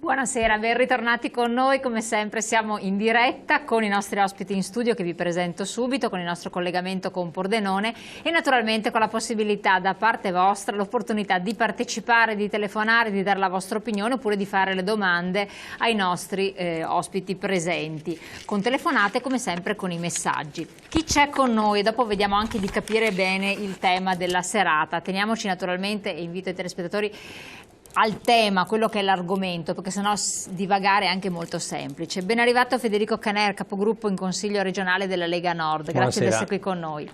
Buonasera, ben ritornati con noi. Come sempre siamo in diretta con i nostri ospiti in studio che vi presento subito, con il nostro collegamento con Pordenone e naturalmente con la possibilità da parte vostra, l'opportunità di partecipare, di telefonare, di dare la vostra opinione oppure di fare le domande ai nostri ospiti presenti. Con telefonate come sempre con i messaggi. Chi c'è con noi? Dopo vediamo anche di capire bene il tema della serata. Teniamoci naturalmente, e invito i telespettatori al tema, quello che è l'argomento, perché sennò divagare è anche molto semplice. Ben arrivato Federico Caner, capogruppo in Consiglio regionale della Lega Nord, grazie di essere qui con noi.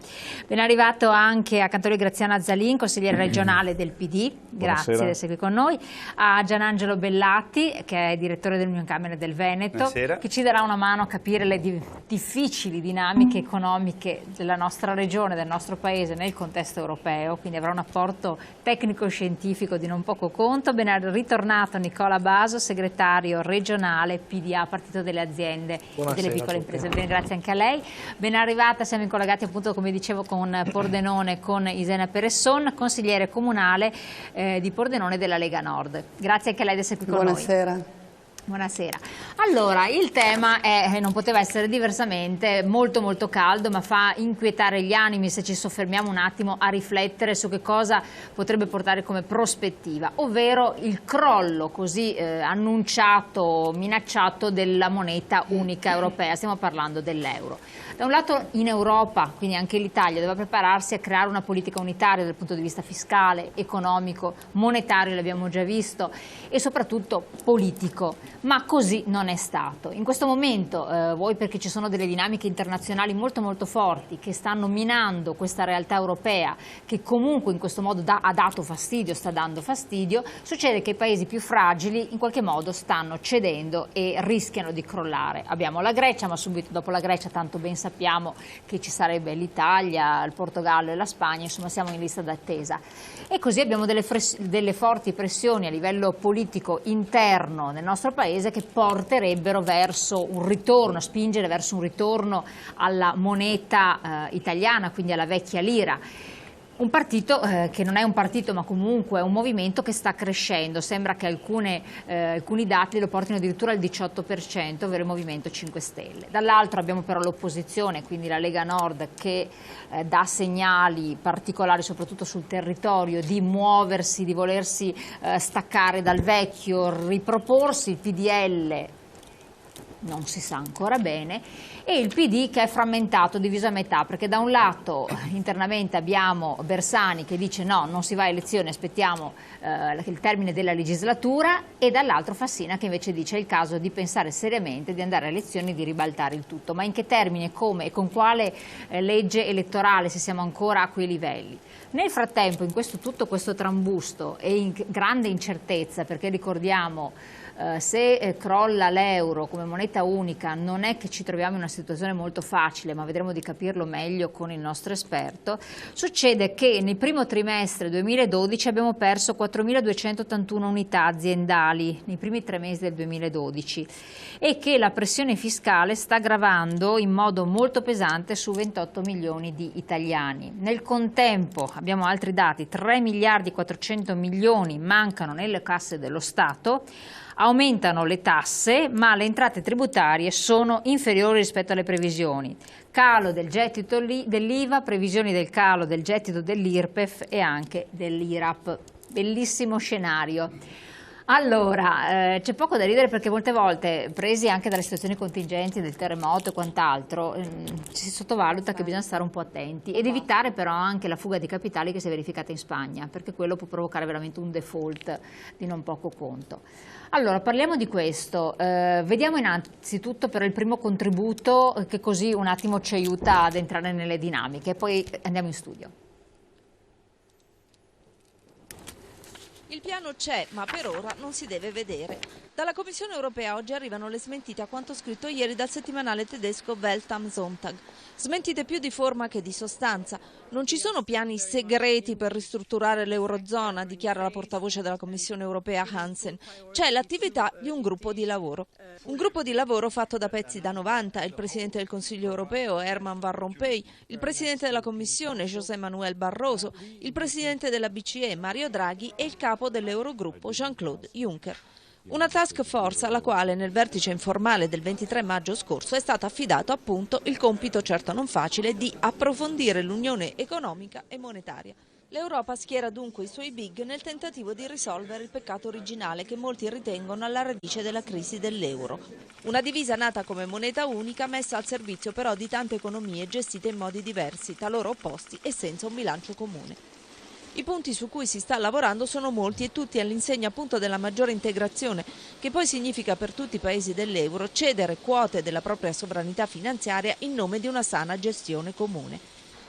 Ben arrivato anche a Cantori Graziano Azzalin, consigliere regionale del PD, grazie di essere qui con noi. A Gianangelo Bellati, che è direttore dell'Unione Camere del Veneto, che ci darà una mano a capire le difficili dinamiche economiche della nostra regione, del nostro paese nel contesto europeo, quindi avrà un apporto tecnico-scientifico di non poco conto. Ben ritornato Nicola Baso, segretario regionale PDA, Partito delle Aziende e delle Piccole Imprese. Bene, grazie anche a lei. Ben arrivata, siamo collegati appunto, come dicevo, con Pordenone, con Isena Peresson, consigliere comunale di Pordenone della Lega Nord. Grazie anche a lei di essere qui con noi. Buonasera. Buonasera. Allora, il tema è, non poteva essere diversamente, molto caldo, ma fa inquietare gli animi se ci soffermiamo un attimo a riflettere su che cosa potrebbe portare come prospettiva, ovvero il crollo così annunciato, minacciato della moneta unica europea. Stiamo parlando dell'euro. Da un lato in Europa, quindi anche l'Italia, deve prepararsi a creare una politica unitaria dal punto di vista fiscale, economico, monetario, l'abbiamo già visto, e soprattutto politico. Ma così non è stato. In questo momento, vuoi perché ci sono delle dinamiche internazionali molto forti che stanno minando questa realtà europea, che comunque in questo modo ha dato fastidio, sta dando fastidio, succede che i paesi più fragili in qualche modo stanno cedendo e rischiano di crollare. Abbiamo la Grecia, ma subito dopo la Grecia tanto ben sappiamo che ci sarebbe l'Italia, il Portogallo e la Spagna, insomma siamo in lista d'attesa. E così abbiamo delle forti pressioni a livello politico interno nel nostro paese che porterebbero verso un ritorno, a spingere verso un ritorno alla moneta italiana, quindi alla vecchia lira. Un partito che non è un partito ma comunque è un movimento che sta crescendo, sembra che alcuni dati lo portino addirittura al 18%, ovvero il Movimento 5 Stelle. Dall'altro abbiamo però l'opposizione, quindi la Lega Nord, che dà segnali particolari soprattutto sul territorio di muoversi, di volersi staccare dal vecchio, riproporsi. Il PDL non si sa ancora bene, e il PD che è frammentato, diviso a metà, perché da un lato internamente abbiamo Bersani che dice no, non si va a elezioni, aspettiamo il termine della legislatura, e dall'altro Fassina che invece dice è il caso di pensare seriamente di andare a elezioni e di ribaltare il tutto. Ma in che termini, come e con quale legge elettorale, se siamo ancora a quei livelli? Nel frattempo, in tutto questo trambusto e in grande incertezza, perché ricordiamo se crolla l'euro come moneta unica non è che ci troviamo in una situazione molto facile, ma vedremo di capirlo meglio con il nostro esperto. Succede che nel primo trimestre 2012 abbiamo perso 4.281 unità aziendali nei primi 3 mesi del 2012 e che la pressione fiscale sta gravando in modo molto pesante su 28 milioni di italiani. Nel contempo abbiamo altri dati: 3 miliardi e 400 milioni mancano nelle casse dello Stato. Aumentano le tasse, ma le entrate tributarie sono inferiori rispetto alle previsioni. Calo del gettito dell'IVA, previsioni del calo del gettito dell'IRPEF e anche dell'IRAP. Bellissimo scenario. Allora, c'è poco da ridere perché molte volte, presi anche dalle situazioni contingenti del terremoto e quant'altro, si sottovaluta che bisogna stare un po' attenti ed evitare però anche la fuga di capitali che si è verificata in Spagna, perché quello può provocare veramente un default di non poco conto. Allora, parliamo di questo. Vediamo innanzitutto però il primo contributo che così un attimo ci aiuta ad entrare nelle dinamiche, poi andiamo in studio. Il piano c'è, ma per ora non si deve vedere. Dalla Commissione europea oggi arrivano le smentite a quanto scritto ieri dal settimanale tedesco Welt am Sonntag. Smentite più di forma che di sostanza. Non ci sono piani segreti per ristrutturare l'Eurozona, dichiara la portavoce della Commissione europea Hansen. C'è l'attività di un gruppo di lavoro. Un gruppo di lavoro fatto da pezzi da 90, il Presidente del Consiglio europeo Herman Van Rompuy, il Presidente della Commissione José Manuel Barroso, il Presidente della BCE Mario Draghi e il capo dell'Eurogruppo Jean-Claude Juncker. Una task force alla quale nel vertice informale del 23 maggio scorso è stato affidato appunto il compito, certo non facile, di approfondire l'unione economica e monetaria. L'Europa schiera dunque i suoi big nel tentativo di risolvere il peccato originale che molti ritengono alla radice della crisi dell'euro. Una divisa nata come moneta unica, messa al servizio però di tante economie gestite in modi diversi, talora opposti e senza un bilancio comune. I punti su cui si sta lavorando sono molti e tutti all'insegna appunto della maggiore integrazione, che poi significa per tutti i paesi dell'euro cedere quote della propria sovranità finanziaria in nome di una sana gestione comune.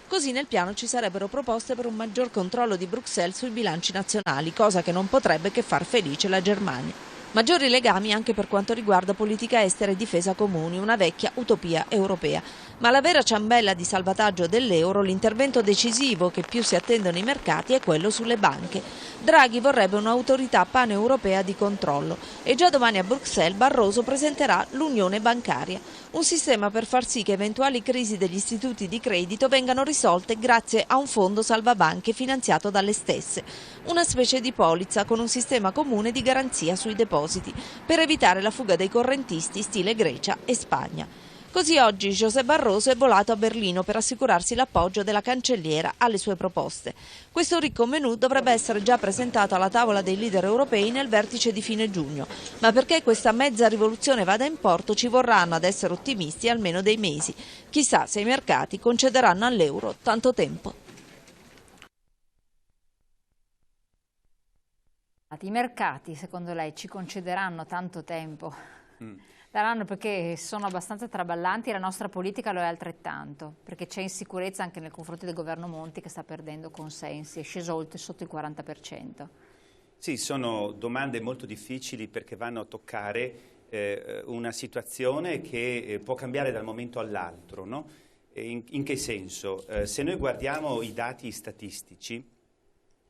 Così nel piano ci sarebbero proposte per un maggior controllo di Bruxelles sui bilanci nazionali, cosa che non potrebbe che far felice la Germania. Maggiori legami anche per quanto riguarda politica estera e difesa comuni, una vecchia utopia europea. Ma la vera ciambella di salvataggio dell'euro, l'intervento decisivo che più si attendono i mercati, è quello sulle banche. Draghi vorrebbe un'autorità paneuropea di controllo e già domani a Bruxelles Barroso presenterà l'unione bancaria, un sistema per far sì che eventuali crisi degli istituti di credito vengano risolte grazie a un fondo salvabanche finanziato dalle stesse, una specie di polizza con un sistema comune di garanzia sui depositi per evitare la fuga dei correntisti stile Grecia e Spagna. Così oggi José Barroso è volato a Berlino per assicurarsi l'appoggio della cancelliera alle sue proposte. Questo ricco menù dovrebbe essere già presentato alla tavola dei leader europei nel vertice di fine giugno, ma perché questa mezza rivoluzione vada in porto ci vorranno, ad essere ottimisti, almeno dei mesi. Chissà se i mercati concederanno all'euro tanto tempo. I mercati, secondo lei, ci concederanno tanto tempo? Daranno, perché sono abbastanza traballanti e la nostra politica lo è altrettanto, perché c'è insicurezza anche nei confronti del governo Monti che sta perdendo consensi, è sceso sotto il 40%. Sì, sono domande molto difficili perché vanno a toccare una situazione che può cambiare dal momento all'altro, no? In che senso? Se noi guardiamo i dati statistici,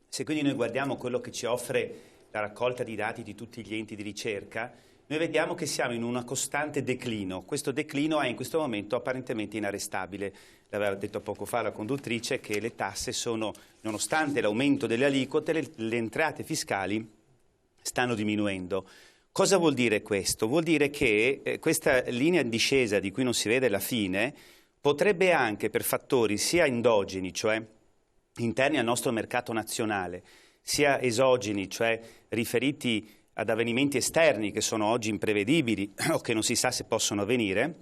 se quindi noi guardiamo quello che ci offre la raccolta di dati di tutti gli enti di ricerca, noi vediamo che siamo in un costante declino. Questo declino è in questo momento apparentemente inarrestabile. L'aveva detto poco fa la conduttrice che le tasse sono, nonostante l'aumento delle aliquote, le entrate fiscali stanno diminuendo. Cosa vuol dire questo? Vuol dire che questa linea in discesa di cui non si vede la fine potrebbe anche per fattori sia endogeni, cioè interni al nostro mercato nazionale, sia esogeni, cioè riferiti ad avvenimenti esterni che sono oggi imprevedibili o che non si sa se possono avvenire,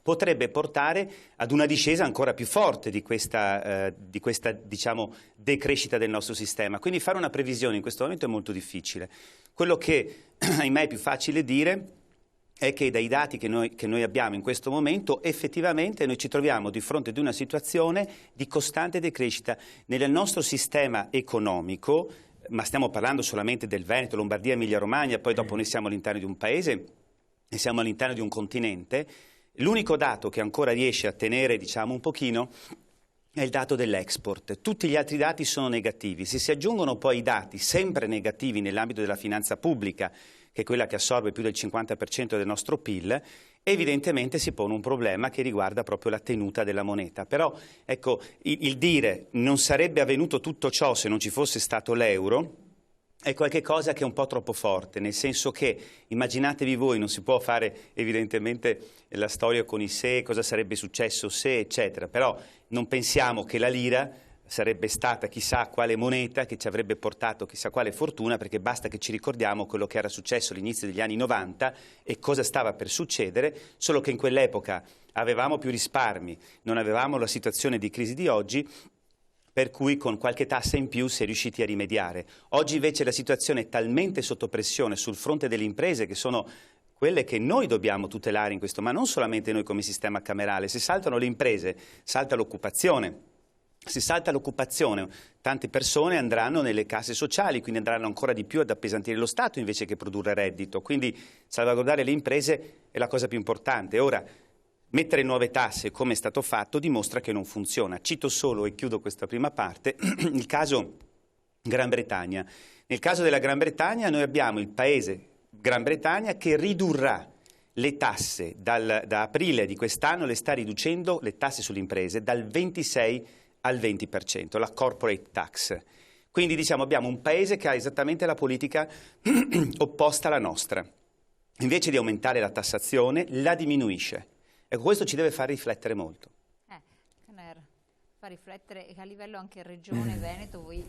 potrebbe portare ad una discesa ancora più forte di questa diciamo, decrescita del nostro sistema. Quindi fare una previsione in questo momento è molto difficile. Quello che, ahimè, è più facile dire è che dai dati che noi abbiamo in questo momento effettivamente noi ci troviamo di fronte ad una situazione di costante decrescita nel nostro sistema economico, ma stiamo parlando solamente del Veneto, Lombardia, Emilia-Romagna, poi dopo noi siamo all'interno di un paese e siamo all'interno di un continente. L'unico dato che ancora riesce a tenere, diciamo, un pochino è il dato dell'export. Tutti gli altri dati sono negativi. Se si aggiungono poi i dati sempre negativi nell'ambito della finanza pubblica, che è quella che assorbe più del 50% del nostro PIL, evidentemente si pone un problema che riguarda proprio la tenuta della moneta. Però, ecco, il dire non sarebbe avvenuto tutto ciò se non ci fosse stato l'euro è qualcosa che è un po' troppo forte, nel senso che, immaginatevi voi, non si può fare evidentemente la storia con i se, cosa sarebbe successo se, eccetera, però non pensiamo che la lira sarebbe stata chissà quale moneta che ci avrebbe portato chissà quale fortuna, perché basta che ci ricordiamo quello che era successo all'inizio degli anni 90 e cosa stava per succedere, solo che in quell'epoca avevamo più risparmi, non avevamo la situazione di crisi di oggi, per cui con qualche tassa in più si è riusciti a rimediare. Oggi invece la situazione è talmente sotto pressione sul fronte delle imprese, che sono quelle che noi dobbiamo tutelare in questo, ma non solamente noi come sistema camerale. Se saltano le imprese, salta l'occupazione. Se salta l'occupazione, tante persone andranno nelle casse sociali, quindi andranno ancora di più ad appesantire lo Stato invece che produrre reddito. Quindi salvaguardare le imprese è la cosa più importante. Ora, mettere nuove tasse, come è stato fatto, dimostra che non funziona. Cito solo, e chiudo questa prima parte, il caso Gran Bretagna. Nel caso della Gran Bretagna noi abbiamo il paese Gran Bretagna che ridurrà le tasse, da aprile di quest'anno le sta riducendo le tasse sulle imprese dal 26 al 20%, la corporate tax. Quindi diciamo abbiamo un paese che ha esattamente la politica opposta alla nostra. Invece di aumentare la tassazione, la diminuisce. Ecco, questo ci deve far riflettere molto. Fa riflettere che a livello anche regione Veneto voi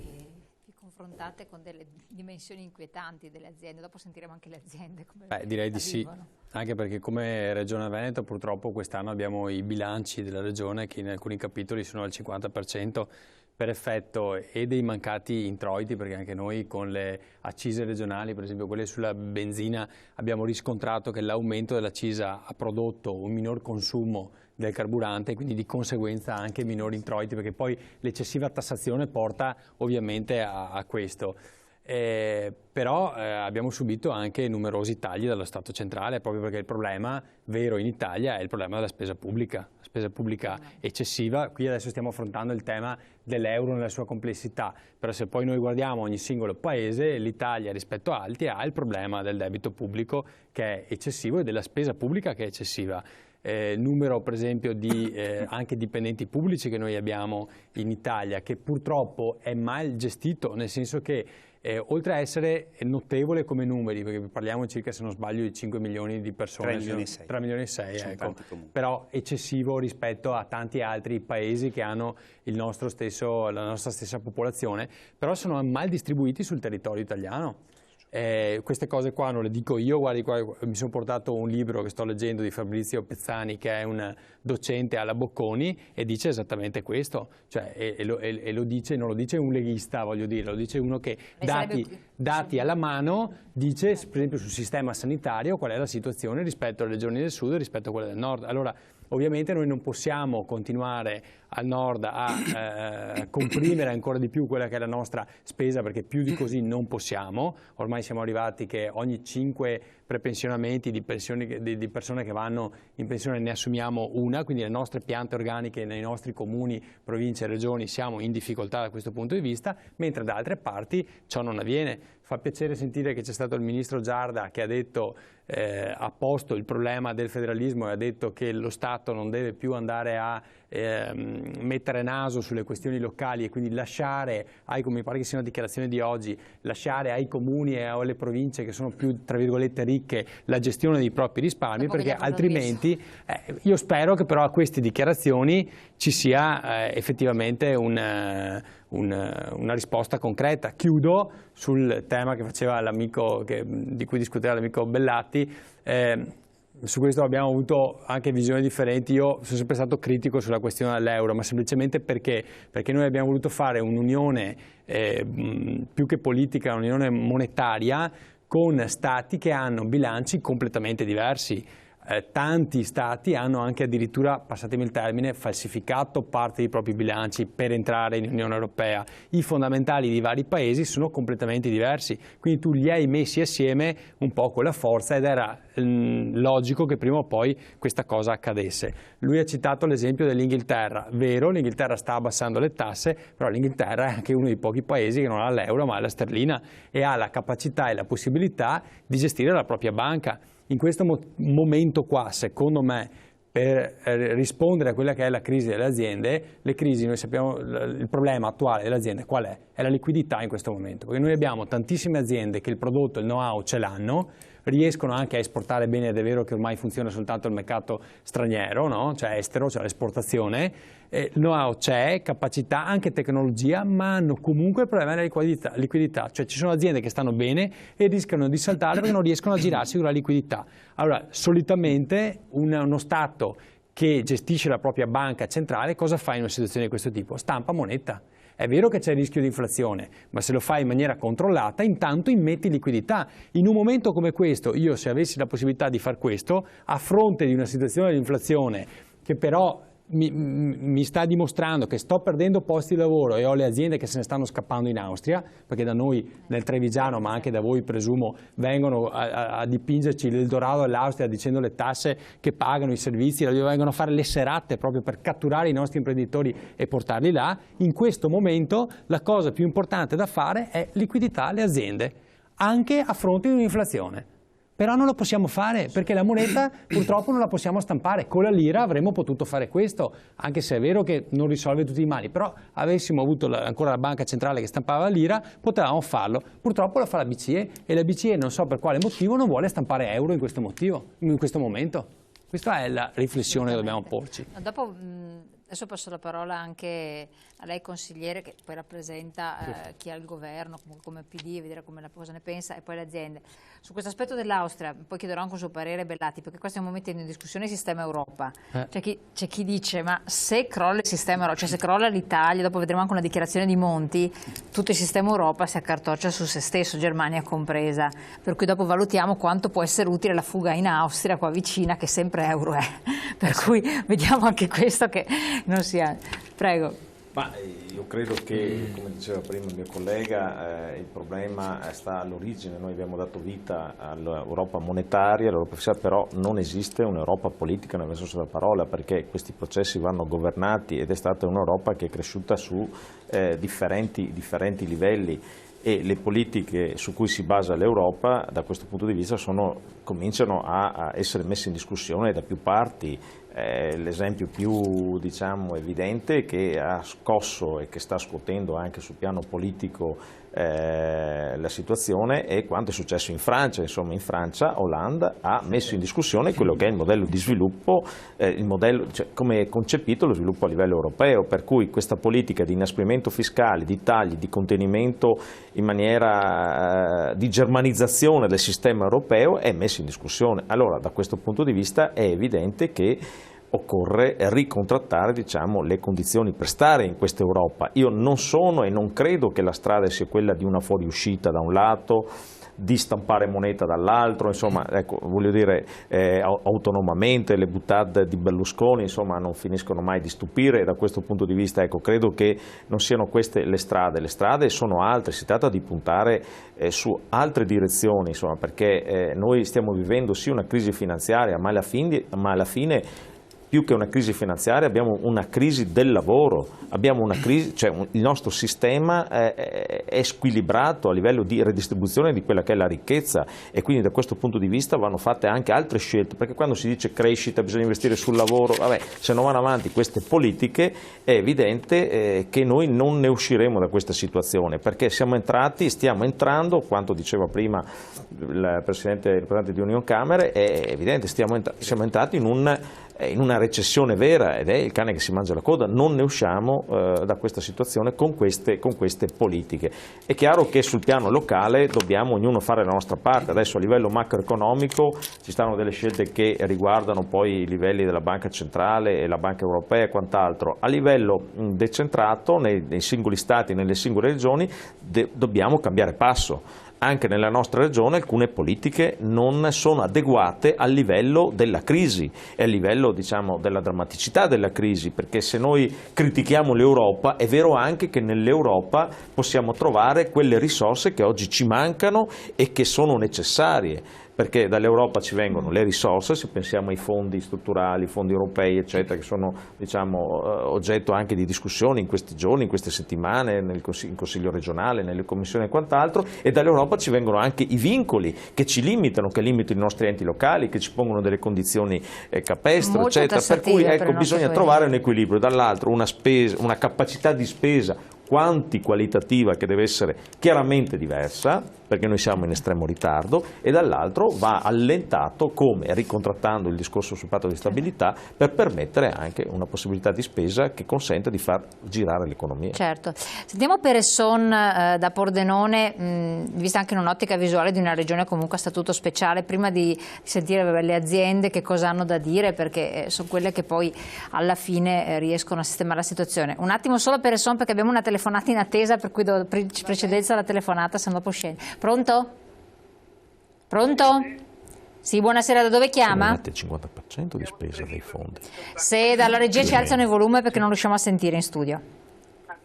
vi confrontate con delle dimensioni inquietanti delle aziende. Dopo sentiremo anche le aziende come direi di sì, anche perché come Regione Veneto purtroppo quest'anno abbiamo i bilanci della Regione che in alcuni capitoli sono al 50% per effetto e dei mancati introiti, perché anche noi con le accise regionali, per esempio quelle sulla benzina, abbiamo riscontrato che l'aumento dell'accisa ha prodotto un minor consumo del carburante, quindi di conseguenza anche minori introiti, perché poi l'eccessiva tassazione porta ovviamente a questo. Però abbiamo subito anche numerosi tagli dallo Stato centrale, proprio perché il problema vero in Italia è il problema della spesa pubblica eccessiva. Qui adesso stiamo affrontando il tema dell'euro nella sua complessità, però se poi noi guardiamo ogni singolo paese, l'Italia rispetto a altri ha il problema del debito pubblico che è eccessivo e della spesa pubblica che è eccessiva. Numero per esempio di anche dipendenti pubblici che noi abbiamo in Italia, che purtroppo è mal gestito, nel senso che oltre a essere notevole come numeri, perché parliamo circa, se non sbaglio, di 5 milioni di persone, 3 milioni e 6, ecco, però eccessivo rispetto a tanti altri paesi che hanno la nostra stessa popolazione, però sono mal distribuiti sul territorio italiano. Queste cose qua non le dico io, guardi qua, mi sono portato un libro che sto leggendo di Fabrizio Pezzani, che è un docente alla Bocconi, e dice esattamente questo, cioè, e lo dice, non lo dice un leghista, voglio dire, lo dice uno che dati alla mano dice per esempio sul sistema sanitario qual è la situazione rispetto alle regioni del sud e rispetto a quelle del nord. Allora ovviamente noi non possiamo continuare al nord a comprimere ancora di più quella che è la nostra spesa, perché più di così non possiamo. Ormai siamo arrivati che ogni 5 prepensionamenti di persone che vanno in pensione ne assumiamo una, quindi le nostre piante organiche nei nostri comuni, province e regioni siamo in difficoltà da questo punto di vista, mentre da altre parti ciò non avviene. Fa piacere sentire che c'è stato il ministro Giarda che ha detto, ha posto il problema del federalismo e ha detto che lo Stato non deve più andare a mettere naso sulle questioni locali e quindi lasciare mi pare che sia una dichiarazione di oggi, lasciare ai comuni e alle province che sono più, tra virgolette, ricche la gestione dei propri risparmi, perché altrimenti io spero che però a queste dichiarazioni ci sia effettivamente una risposta concreta. Chiudo sul tema che faceva l'amico, di cui discuteva l'amico Bellatti. Su questo abbiamo avuto anche visioni differenti. Io sono sempre stato critico sulla questione dell'euro, ma semplicemente perché noi abbiamo voluto fare un'unione più che politica, un'unione monetaria con stati che hanno bilanci completamente diversi. Tanti stati hanno anche addirittura, passatemi il termine, falsificato parte dei propri bilanci per entrare in Unione Europea. I fondamentali di vari paesi sono completamente diversi, quindi tu li hai messi assieme un po' con la forza ed era logico che prima o poi questa cosa accadesse. Lui ha citato l'esempio dell'Inghilterra. Vero, l'Inghilterra sta abbassando le tasse, però l'Inghilterra è anche uno dei pochi paesi che non ha l'euro ma ha la sterlina e ha la capacità e la possibilità di gestire la propria banca. In questo momento qua, secondo me, per rispondere a quella che è la crisi delle aziende, le crisi, noi sappiamo, il problema attuale delle aziende qual è? È la liquidità in questo momento, perché noi abbiamo tantissime aziende che il prodotto, il know-how ce l'hanno, riescono anche a esportare bene, ed è vero che ormai funziona soltanto il mercato straniero, no? Cioè estero, cioè l'esportazione, il know-how c'è, capacità, anche tecnologia, ma hanno comunque il problema della liquidità, cioè ci sono aziende che stanno bene e rischiano di saltare perché non riescono a girarsi con la liquidità. Allora, solitamente uno Stato che gestisce la propria banca centrale cosa fa in una situazione di questo tipo? Stampa moneta. È vero che c'è il rischio di inflazione, ma se lo fai in maniera controllata, intanto immetti liquidità. In un momento come questo, io se avessi la possibilità di far questo, a fronte di una situazione di inflazione che però mi sta dimostrando che sto perdendo posti di lavoro e ho le aziende che se ne stanno scappando in Austria, perché da noi nel Trevigiano, ma anche da voi presumo, vengono a dipingerci l'Eldorado dell'Austria dicendo le tasse che pagano, i servizi, vengono a fare le serate proprio per catturare i nostri imprenditori e portarli là. In questo momento la cosa più importante da fare è liquidità alle aziende, anche a fronte di un'inflazione. Però non lo possiamo fare perché la moneta purtroppo non la possiamo stampare. Con la lira avremmo potuto fare questo, anche se è vero che non risolve tutti i mali, però avessimo avuto ancora la banca centrale che stampava la lira, potevamo farlo. Purtroppo lo fa la BCE e la BCE non so per quale motivo non vuole stampare euro in questo momento. Questa è la riflessione che dobbiamo porci. Dopo, adesso passo la parola anche a lei consigliere, che poi rappresenta chi ha il governo, come PD, vedere cosa ne pensa, e poi le aziende. Su questo aspetto dell'Austria, poi chiederò anche il suo parere, Bellati, perché qua stiamo mettendo in discussione il sistema Europa. C'è chi dice, ma se crolla il sistema Europa, cioè se crolla l'Italia, dopo vedremo anche una dichiarazione di Monti, tutto il sistema Europa si accartoccia su se stesso, Germania compresa, per cui dopo valutiamo quanto può essere utile la fuga in Austria, qua vicina, che sempre euro è. Per cui vediamo anche questo che non sia... Prego. Ma io credo che, come diceva prima il mio collega, il problema sta all'origine. Noi abbiamo dato vita all'Europa monetaria, all'Europa fiscale, però non esiste un'Europa politica nel senso della parola, perché questi processi vanno governati ed è stata un'Europa che è cresciuta su differenti livelli, e le politiche su cui si basa l'Europa da questo punto di vista cominciano a essere messe in discussione da più parti. L'esempio più evidente che ha scosso e che sta scuotendo anche sul piano politico la situazione è quanto è successo in Francia. Insomma, in Francia Hollande ha messo in discussione quello che è il modello di sviluppo, come è concepito lo sviluppo a livello europeo, per cui questa politica di inasprimento fiscale, di tagli, di contenimento in maniera di germanizzazione del sistema europeo è messa in discussione. Allora, da questo punto di vista è evidente che occorre ricontrattare le condizioni per stare in questa Europa. Io non sono e non credo che la strada sia quella di una fuoriuscita da un lato, di stampare moneta dall'altro, insomma, ecco, voglio dire, autonomamente le boutade di Berlusconi, insomma, non finiscono mai di stupire, e da questo punto di vista, ecco, credo che non siano queste le strade sono altre, si tratta di puntare su altre direzioni, insomma, perché noi stiamo vivendo sì una crisi finanziaria, ma alla fine più che una crisi finanziaria abbiamo una crisi del lavoro, abbiamo una crisi, il nostro sistema è squilibrato a livello di redistribuzione di quella che è la ricchezza, e quindi da questo punto di vista vanno fatte anche altre scelte, perché quando si dice crescita bisogna investire sul lavoro, se non vanno avanti queste politiche è evidente che noi non ne usciremo da questa situazione, perché stiamo entrando, quanto diceva prima il rappresentante di Union Camere, è evidente, siamo entrati in una recessione vera, ed è il cane che si mangia la coda. Non ne usciamo da questa situazione con queste politiche. È chiaro che sul piano locale dobbiamo ognuno fare la nostra parte. Adesso a livello macroeconomico ci stanno delle scelte che riguardano poi i livelli della Banca Centrale e la Banca Europea e quant'altro. A livello decentrato, nei singoli stati, nelle singole regioni, dobbiamo cambiare passo. Anche nella nostra regione alcune politiche non sono adeguate al livello della crisi e al livello della drammaticità della crisi, perché se noi critichiamo l'Europa è vero anche che nell'Europa possiamo trovare quelle risorse che oggi ci mancano e che sono necessarie, perché dall'Europa ci vengono le risorse, se pensiamo ai fondi strutturali, fondi europei eccetera, che sono oggetto anche di discussioni in questi giorni, in queste settimane, in Consiglio regionale, nelle commissioni e quant'altro, e dall'Europa ci vengono anche i vincoli che ci limitano, che limitano i nostri enti locali, che ci pongono delle condizioni capestro, eccetera, per cui bisogna trovare un equilibrio, dall'altro una capacità di spesa qualitativa che deve essere chiaramente diversa, perché noi siamo in estremo ritardo, e dall'altro va allentato, come ricontrattando il discorso sul patto di stabilità, per permettere anche una possibilità di spesa che consenta di far girare l'economia. Certo. Sentiamo Peresson da Pordenone, vista anche in un'ottica visuale di una regione comunque a statuto speciale, prima di sentire le aziende che cosa hanno da dire, perché sono quelle che poi alla fine riescono a sistemare la situazione. Un attimo solo Peresson, perché abbiamo una telefonata in attesa, per cui do precedenza alla telefonata, se no dopo scende. Pronto? Pronto? Sì, buonasera, da dove chiama? Il 50% di spesa dei fondi. Se dalla regia ci alzano il volume, perché non riusciamo a sentire in studio.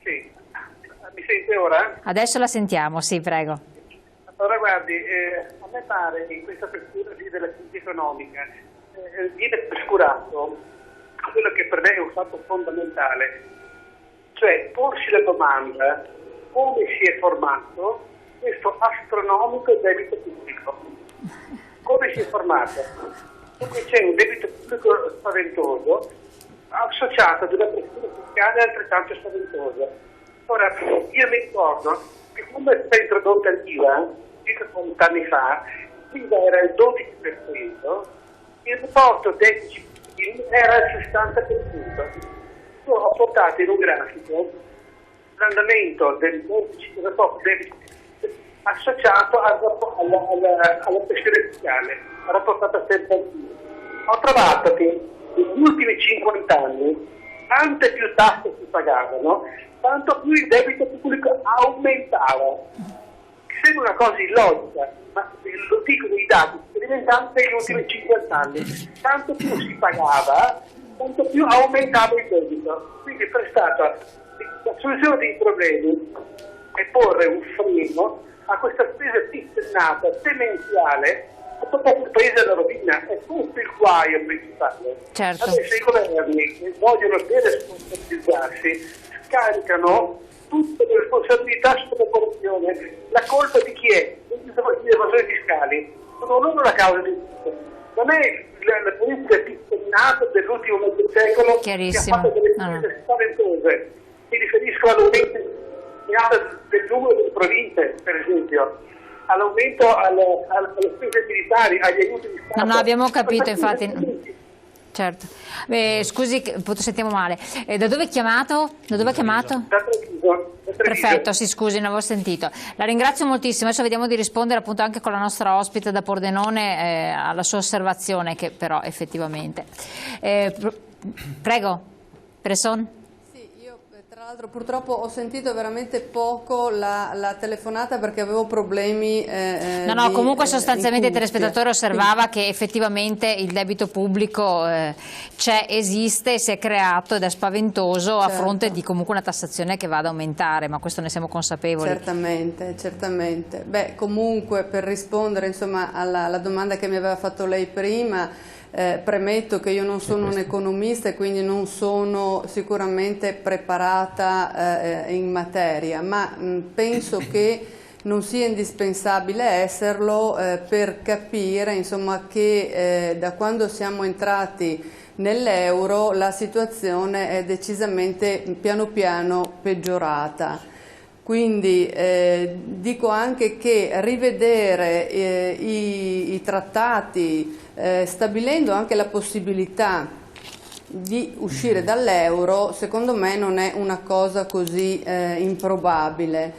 Sì, mi sente ora? Adesso la sentiamo, sì, prego. Allora guardi, a me pare che in questa apertura della crisi economica viene trascurato quello che per me è un fatto fondamentale, cioè porsi la domanda come si è formato questo astronomico debito pubblico, come si è formato? Dunque c'è un debito pubblico spaventoso associato ad una pressione fiscale altrettanto spaventosa. Ora, io mi ricordo che quando è stata introdotta l'IVA, circa 40 anni fa, l'IVA era il 12%, il rapporto deficit era il 60%. Io ho portato in un grafico l'andamento del deficit, rapporto deficit associato alla pressione fiscale, rapportata sempre al PIL. Ho trovato che negli ultimi 50 anni, tante più tasse si pagavano, tanto più il debito pubblico aumentava. Sembra una cosa illogica, ma lo dicono i dati sperimentati negli ultimi 50 anni. Tanto più si pagava, tanto più aumentava il debito. Quindi è stata la soluzione dei problemi è porre un freno a questa spesa dissennata, semenziale, che porta il paese alla rovina. È questo il guaio principale. Certo. Adesso i governi che vogliono deresponsabilizzarsi scaricano tutte le responsabilità sulla corruzione. La colpa di chi è? Degli evasori fiscali. Sono loro la causa di tutto. Non è la politica dissennata dell'ultimo mezzo secolo che ha fatto delle spese spaventose. Mi riferisco all'aumento del numero delle province, per esempio, all'aumento alle spese militari, agli aiuti di Stato. No, abbiamo capito, infatti. Certo. Scusi, sentiamo male. Da dove è chiamato? Da dove ha chiamato? Da Treviso. Perfetto, sì, scusi, non avevo sentito. La ringrazio moltissimo. Adesso vediamo di rispondere appunto anche con la nostra ospite da Pordenone alla sua osservazione, che però effettivamente. Prego, Bresson. Tra l'altro purtroppo ho sentito veramente poco la telefonata perché avevo problemi comunque sostanzialmente il telespettatore osservava che effettivamente il debito pubblico c'è, esiste, si è creato ed è spaventoso, certo, a fronte di comunque una tassazione che va ad aumentare, ma questo ne siamo consapevoli. Certamente. Beh, comunque per rispondere insomma alla domanda che mi aveva fatto lei prima, premetto che io non sono un economista e quindi non sono sicuramente preparata in materia, ma penso che non sia indispensabile esserlo per capire insomma, che da quando siamo entrati nell'euro la situazione è decisamente piano piano peggiorata. Quindi dico anche che rivedere i trattati, stabilendo anche la possibilità di uscire dall'euro, secondo me non è una cosa così improbabile.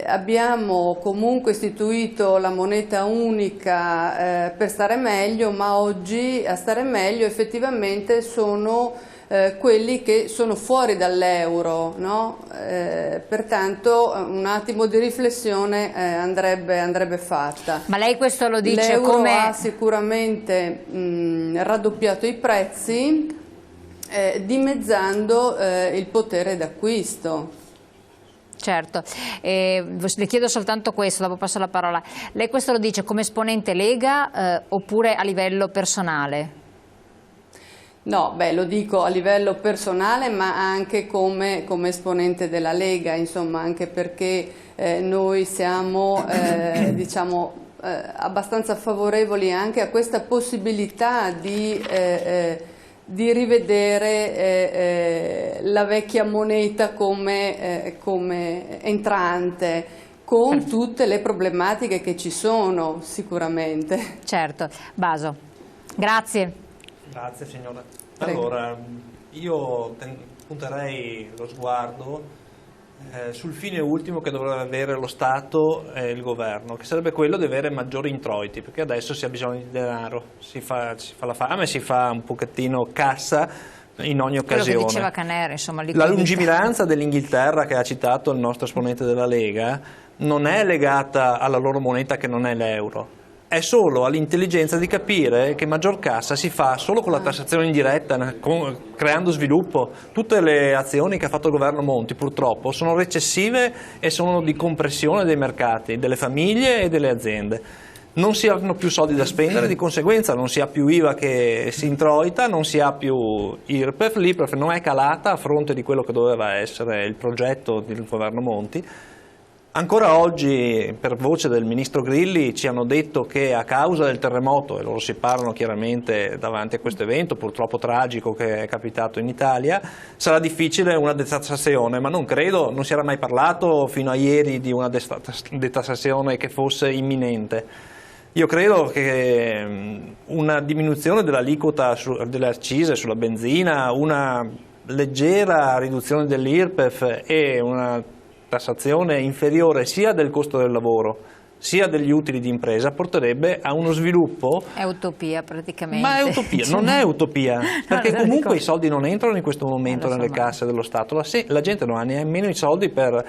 Abbiamo comunque istituito la moneta unica per stare meglio, ma oggi a stare meglio effettivamente sono quelli che sono fuori dall'euro, no? Pertanto un attimo di riflessione andrebbe fatta. Ma lei questo lo dice l'euro come... ha sicuramente raddoppiato i prezzi, dimezzando il potere d'acquisto. Certo, le chiedo soltanto questo, dopo passo la parola. Lei questo lo dice come esponente Lega oppure a livello personale? No, beh, lo dico a livello personale, ma anche come esponente della Lega, insomma, anche perché noi siamo diciamo, abbastanza favorevoli anche a questa possibilità di rivedere la vecchia moneta come entrante, con tutte le problematiche che ci sono sicuramente. Certo, Baso. Grazie. Grazie signora. Prego. Allora, io punterei lo sguardo sul fine ultimo che dovrebbe avere lo Stato e il governo, che sarebbe quello di avere maggiori introiti, perché adesso si ha bisogno di denaro, si fa la fame, si fa un pochettino cassa in ogni occasione. Quello che diceva Canere, insomma, la lungimiranza dell'Inghilterra che ha citato il nostro esponente della Lega non è legata alla loro moneta che non è l'euro. È solo all'intelligenza di capire che maggior cassa si fa solo con la tassazione indiretta, creando sviluppo. Tutte le azioni che ha fatto il governo Monti purtroppo sono recessive e sono di compressione dei mercati, delle famiglie e delle aziende. Non si hanno più soldi da spendere, di conseguenza non si ha più IVA che si introita, non si ha più IRPEF, l'IRPEF non è calata a fronte di quello che doveva essere il progetto del governo Monti. Ancora oggi, per voce del ministro Grilli, ci hanno detto che a causa del terremoto, e loro si parlano chiaramente davanti a questo evento purtroppo tragico che è capitato in Italia, sarà difficile una detassazione, ma non credo, non si era mai parlato fino a ieri di una detassazione che fosse imminente. Io credo che una diminuzione dell'aliquota delle accise sulla benzina, una leggera riduzione dell'IRPEF e una tassazione inferiore sia del costo del lavoro sia degli utili di impresa porterebbe a uno sviluppo. È utopia praticamente. Ma è utopia, non è utopia, perché comunque i soldi non entrano in questo momento nelle casse dello Stato, la gente non ha nemmeno i soldi per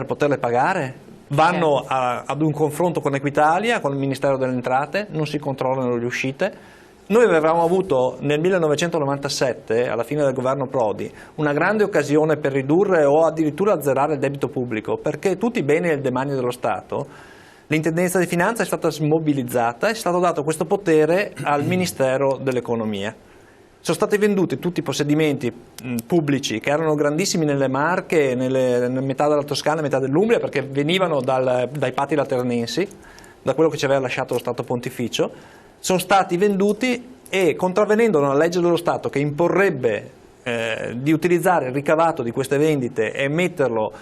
poterle pagare. Vanno ad un confronto con Equitalia, con il Ministero delle Entrate, non si controllano le uscite. Noi avevamo avuto nel 1997, alla fine del governo Prodi, una grande occasione per ridurre o addirittura azzerare il debito pubblico, perché tutti i beni nel demanio dello Stato, l'intendenza di finanza è stata smobilizzata e è stato dato questo potere al Ministero dell'Economia. Sono stati venduti tutti i possedimenti pubblici che erano grandissimi nelle Marche, nella metà della Toscana e metà dell'Umbria, perché venivano dai patti laternensi, da quello che ci aveva lasciato lo Stato Pontificio. Sono stati venduti e, contravvenendo a una legge dello Stato che imporrebbe di utilizzare il ricavato di queste vendite e metterlo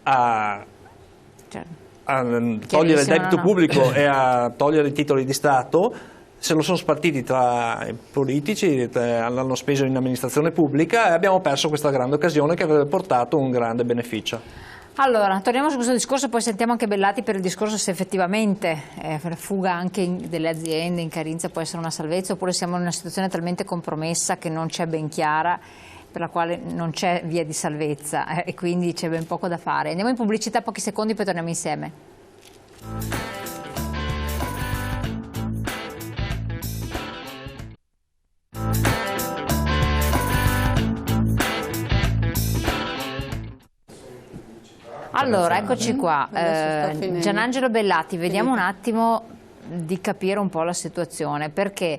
a togliere il debito pubblico e a togliere i titoli di Stato, se lo sono spartiti tra i politici, l'hanno speso in amministrazione pubblica e abbiamo perso questa grande occasione che avrebbe portato un grande beneficio. Allora, torniamo su questo discorso, poi sentiamo anche Bellati per il discorso se effettivamente fuga anche delle aziende in Carinzia può essere una salvezza, oppure siamo in una situazione talmente compromessa che non c'è ben chiara, per la quale non c'è via di salvezza e quindi c'è ben poco da fare. Andiamo in pubblicità, pochi secondi, poi torniamo insieme. Allora, eccoci qua, Gianangelo Bellati, vediamo un attimo di capire un po' la situazione, perché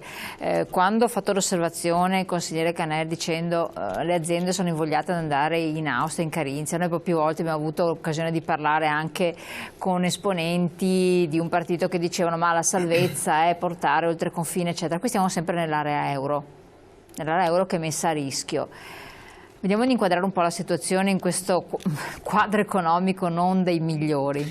quando ho fatto l'osservazione il consigliere Caner dicendo le aziende sono invogliate ad andare in Austria, in Carinzia, noi più volte abbiamo avuto l'occasione di parlare anche con esponenti di un partito che dicevano ma la salvezza è portare oltre confine eccetera, qui siamo sempre nell'area euro che è messa a rischio. Vediamo di inquadrare un po' la situazione in questo quadro economico non dei migliori.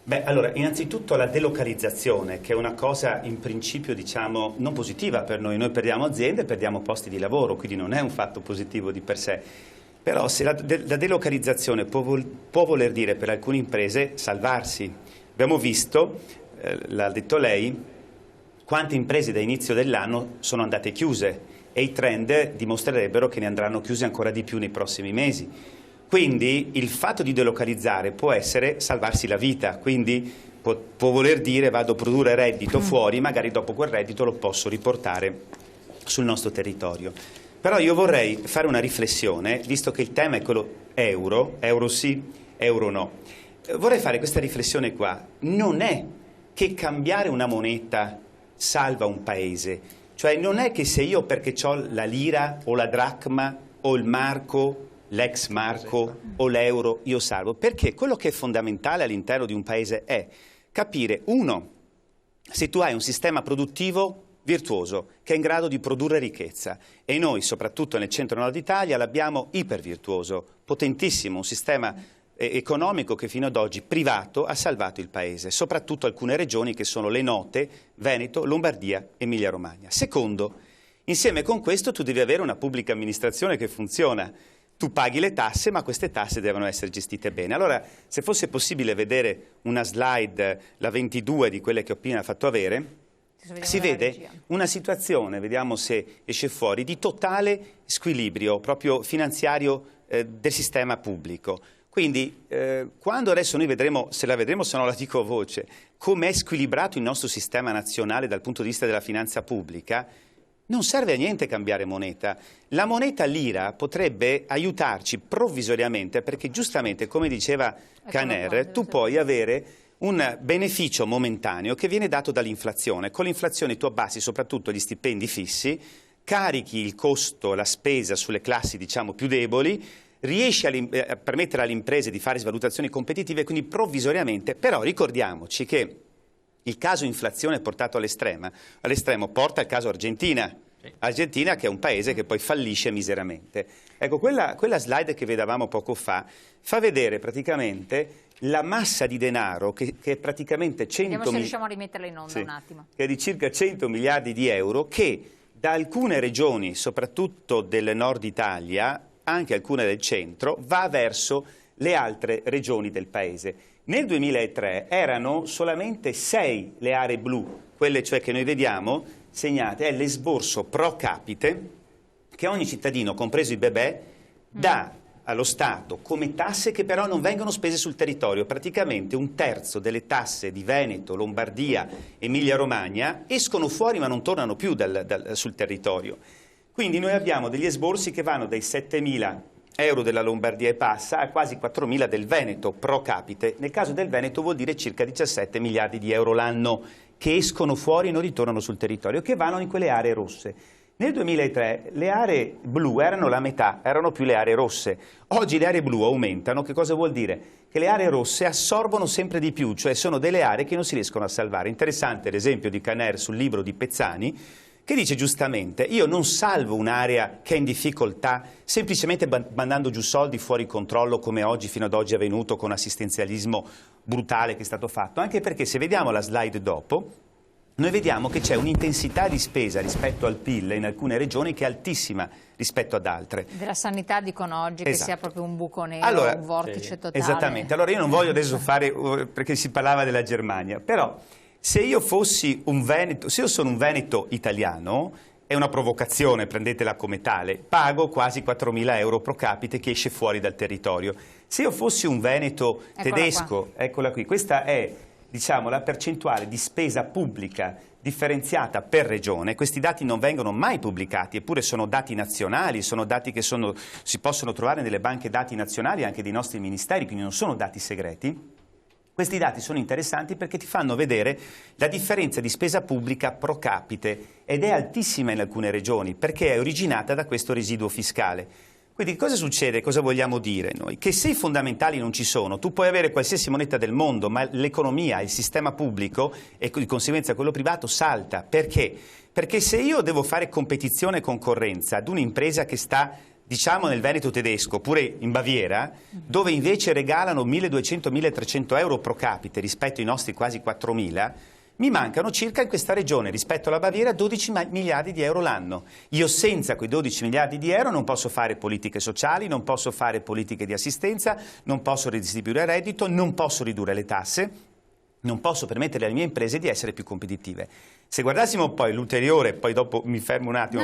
Beh, allora, innanzitutto la delocalizzazione, che è una cosa in principio, diciamo, non positiva per noi. Noi perdiamo aziende, perdiamo posti di lavoro, quindi non è un fatto positivo di per sé. Però se la delocalizzazione può voler dire per alcune imprese salvarsi. Abbiamo visto, l'ha detto lei, quante imprese da inizio dell'anno sono andate chiuse. E i trend dimostrerebbero che ne andranno chiuse ancora di più nei prossimi mesi. Quindi il fatto di delocalizzare può essere salvarsi la vita, quindi può voler dire vado a produrre reddito fuori, magari dopo quel reddito lo posso riportare sul nostro territorio. Però io vorrei fare una riflessione, visto che il tema è quello euro sì, euro no. Vorrei fare questa riflessione qua. Non è che cambiare una moneta salva un paese. Cioè non è che se io perché ho la lira o la dracma o il marco, l'ex marco o l'euro io salvo, perché quello che è fondamentale all'interno di un paese è capire, uno, se tu hai un sistema produttivo virtuoso che è in grado di produrre ricchezza e noi soprattutto nel centro-nord Italia l'abbiamo ipervirtuoso, potentissimo, un sistema economico che fino ad oggi privato ha salvato il paese, soprattutto alcune regioni che sono le note Veneto, Lombardia, Emilia-Romagna. Secondo, insieme con questo tu devi avere una pubblica amministrazione che funziona. Tu paghi le tasse, ma queste tasse devono essere gestite bene. Allora, se fosse possibile vedere una slide, la 22 di quelle che ho appena fatto avere, si vede una situazione, vediamo se esce fuori, di totale squilibrio proprio finanziario del sistema pubblico. Quindi quando adesso noi vedremo, se la vedremo se no la dico a voce, come è squilibrato il nostro sistema nazionale dal punto di vista della finanza pubblica, non serve a niente cambiare moneta. La moneta lira potrebbe aiutarci provvisoriamente perché giustamente, come diceva Caner, tu puoi avere un beneficio momentaneo che viene dato dall'inflazione. Con l'inflazione tu abbassi soprattutto gli stipendi fissi, carichi il costo, la spesa sulle classi diciamo più deboli, riesce a permettere alle imprese di fare svalutazioni competitive, quindi provvisoriamente, però ricordiamoci che il caso inflazione portato all'estremo porta al caso Argentina. Argentina che è un paese che poi fallisce miseramente. Ecco, quella slide che vedevamo poco fa vedere praticamente la massa di denaro che è praticamente 100 Vediamo se riusciamo a rimetterla in onda un attimo. Che è di circa 100 miliardi di euro che da alcune regioni, soprattutto del nord Italia, anche alcune del centro, va verso le altre regioni del paese. Nel 2003 erano solamente 6 le aree blu, quelle cioè che noi vediamo segnate, è l'esborso pro capite che ogni cittadino, compreso i bebè, dà allo Stato come tasse che però non vengono spese sul territorio. Praticamente un terzo delle tasse di Veneto, Lombardia, Emilia-Romagna escono fuori ma non tornano più sul territorio. Quindi noi abbiamo degli esborsi che vanno dai 7.000 euro della Lombardia e passa a quasi 4.000 del Veneto pro capite. Nel caso del Veneto vuol dire circa 17 miliardi di euro l'anno che escono fuori e non ritornano sul territorio, che vanno in quelle aree rosse. Nel 2003 le aree blu erano la metà, erano più le aree rosse. Oggi le aree blu aumentano, che cosa vuol dire? Che le aree rosse assorbono sempre di più, cioè sono delle aree che non si riescono a salvare. Interessante l'esempio di Caner sul libro di Pezzani, che dice giustamente, io non salvo un'area che è in difficoltà semplicemente mandando giù soldi fuori controllo come oggi, fino ad oggi è avvenuto con assistenzialismo brutale che è stato fatto, anche perché se vediamo la slide dopo, noi vediamo che c'è un'intensità di spesa rispetto al PIL in alcune regioni che è altissima rispetto ad altre. Della sanità dicono oggi che sia proprio un buco nero, allora, un vortice totale. Esattamente, allora io non voglio adesso fare, perché si parlava della Germania, però se io fossi un Veneto, se io sono un Veneto italiano, è una provocazione, prendetela come tale, pago quasi 4.000 euro pro capite che esce fuori dal territorio. Se io fossi un Veneto tedesco, eccola qui, questa è diciamo la percentuale di spesa pubblica differenziata per regione. Questi dati non vengono mai pubblicati, eppure sono dati nazionali, sono dati che si possono trovare nelle banche dati nazionali anche dei nostri ministeri, quindi non sono dati segreti. Questi dati sono interessanti perché ti fanno vedere la differenza di spesa pubblica pro capite ed è altissima in alcune regioni perché è originata da questo residuo fiscale. Quindi cosa succede? Cosa vogliamo dire noi? Che se i fondamentali non ci sono, tu puoi avere qualsiasi moneta del mondo, ma l'economia, il sistema pubblico e di conseguenza quello privato salta. Perché? Perché se io devo fare competizione e concorrenza ad un'impresa che sta diciamo nel Veneto tedesco, oppure in Baviera, dove invece regalano 1.200-1.300 euro pro capite rispetto ai nostri quasi 4.000, mi mancano circa in questa regione, rispetto alla Baviera, 12 miliardi di euro l'anno. Io senza quei 12 miliardi di euro non posso fare politiche sociali, non posso fare politiche di assistenza, non posso redistribuire reddito, non posso ridurre le tasse, non posso permettere alle mie imprese di essere più competitive. Se guardassimo poi l'ulteriore, poi dopo mi fermo un attimo,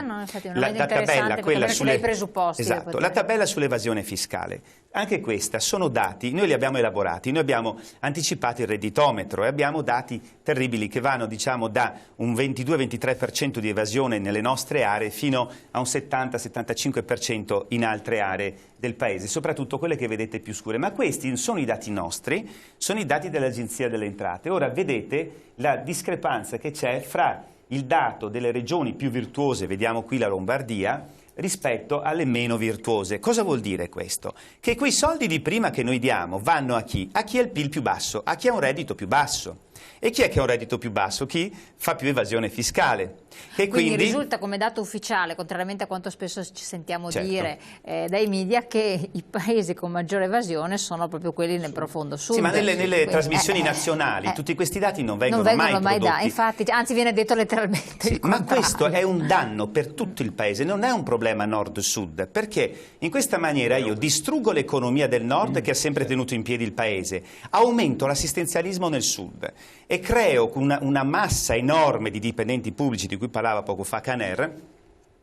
la tabella, quella sulle presupposti. Esatto, la tabella sull'evasione fiscale. Anche questa sono dati, noi li abbiamo elaborati, noi abbiamo anticipato il redditometro e abbiamo dati terribili che vanno diciamo da un 22-23% di evasione nelle nostre aree fino a un 70-75% in altre aree del paese, soprattutto quelle che vedete più scure. Ma questi non sono i dati nostri, sono i dati dell'Agenzia delle Entrate. Ora vedete la discrepanza che c'è fra il dato delle regioni più virtuose, vediamo qui la Lombardia, rispetto alle meno virtuose. Cosa vuol dire questo? Che quei soldi di prima che noi diamo vanno a chi? A chi ha il PIL più basso, a chi ha un reddito più basso. E chi è che ha un reddito più basso? Chi fa più evasione fiscale. E quindi risulta come dato ufficiale, contrariamente a quanto spesso ci sentiamo dire dai media, che i paesi con maggiore evasione sono proprio quelli nel profondo sud. Sì, ma nelle trasmissioni nazionali tutti questi dati non vengono mai prodotti. Infatti, anzi viene detto letteralmente sì, ma questo è un danno per tutto il paese, non è un problema nord-sud, perché in questa maniera io distruggo l'economia del nord che ha sempre tenuto in piedi il paese, aumento l'assistenzialismo nel sud e creo una massa enorme di dipendenti pubblici di cui parlava poco fa Caner,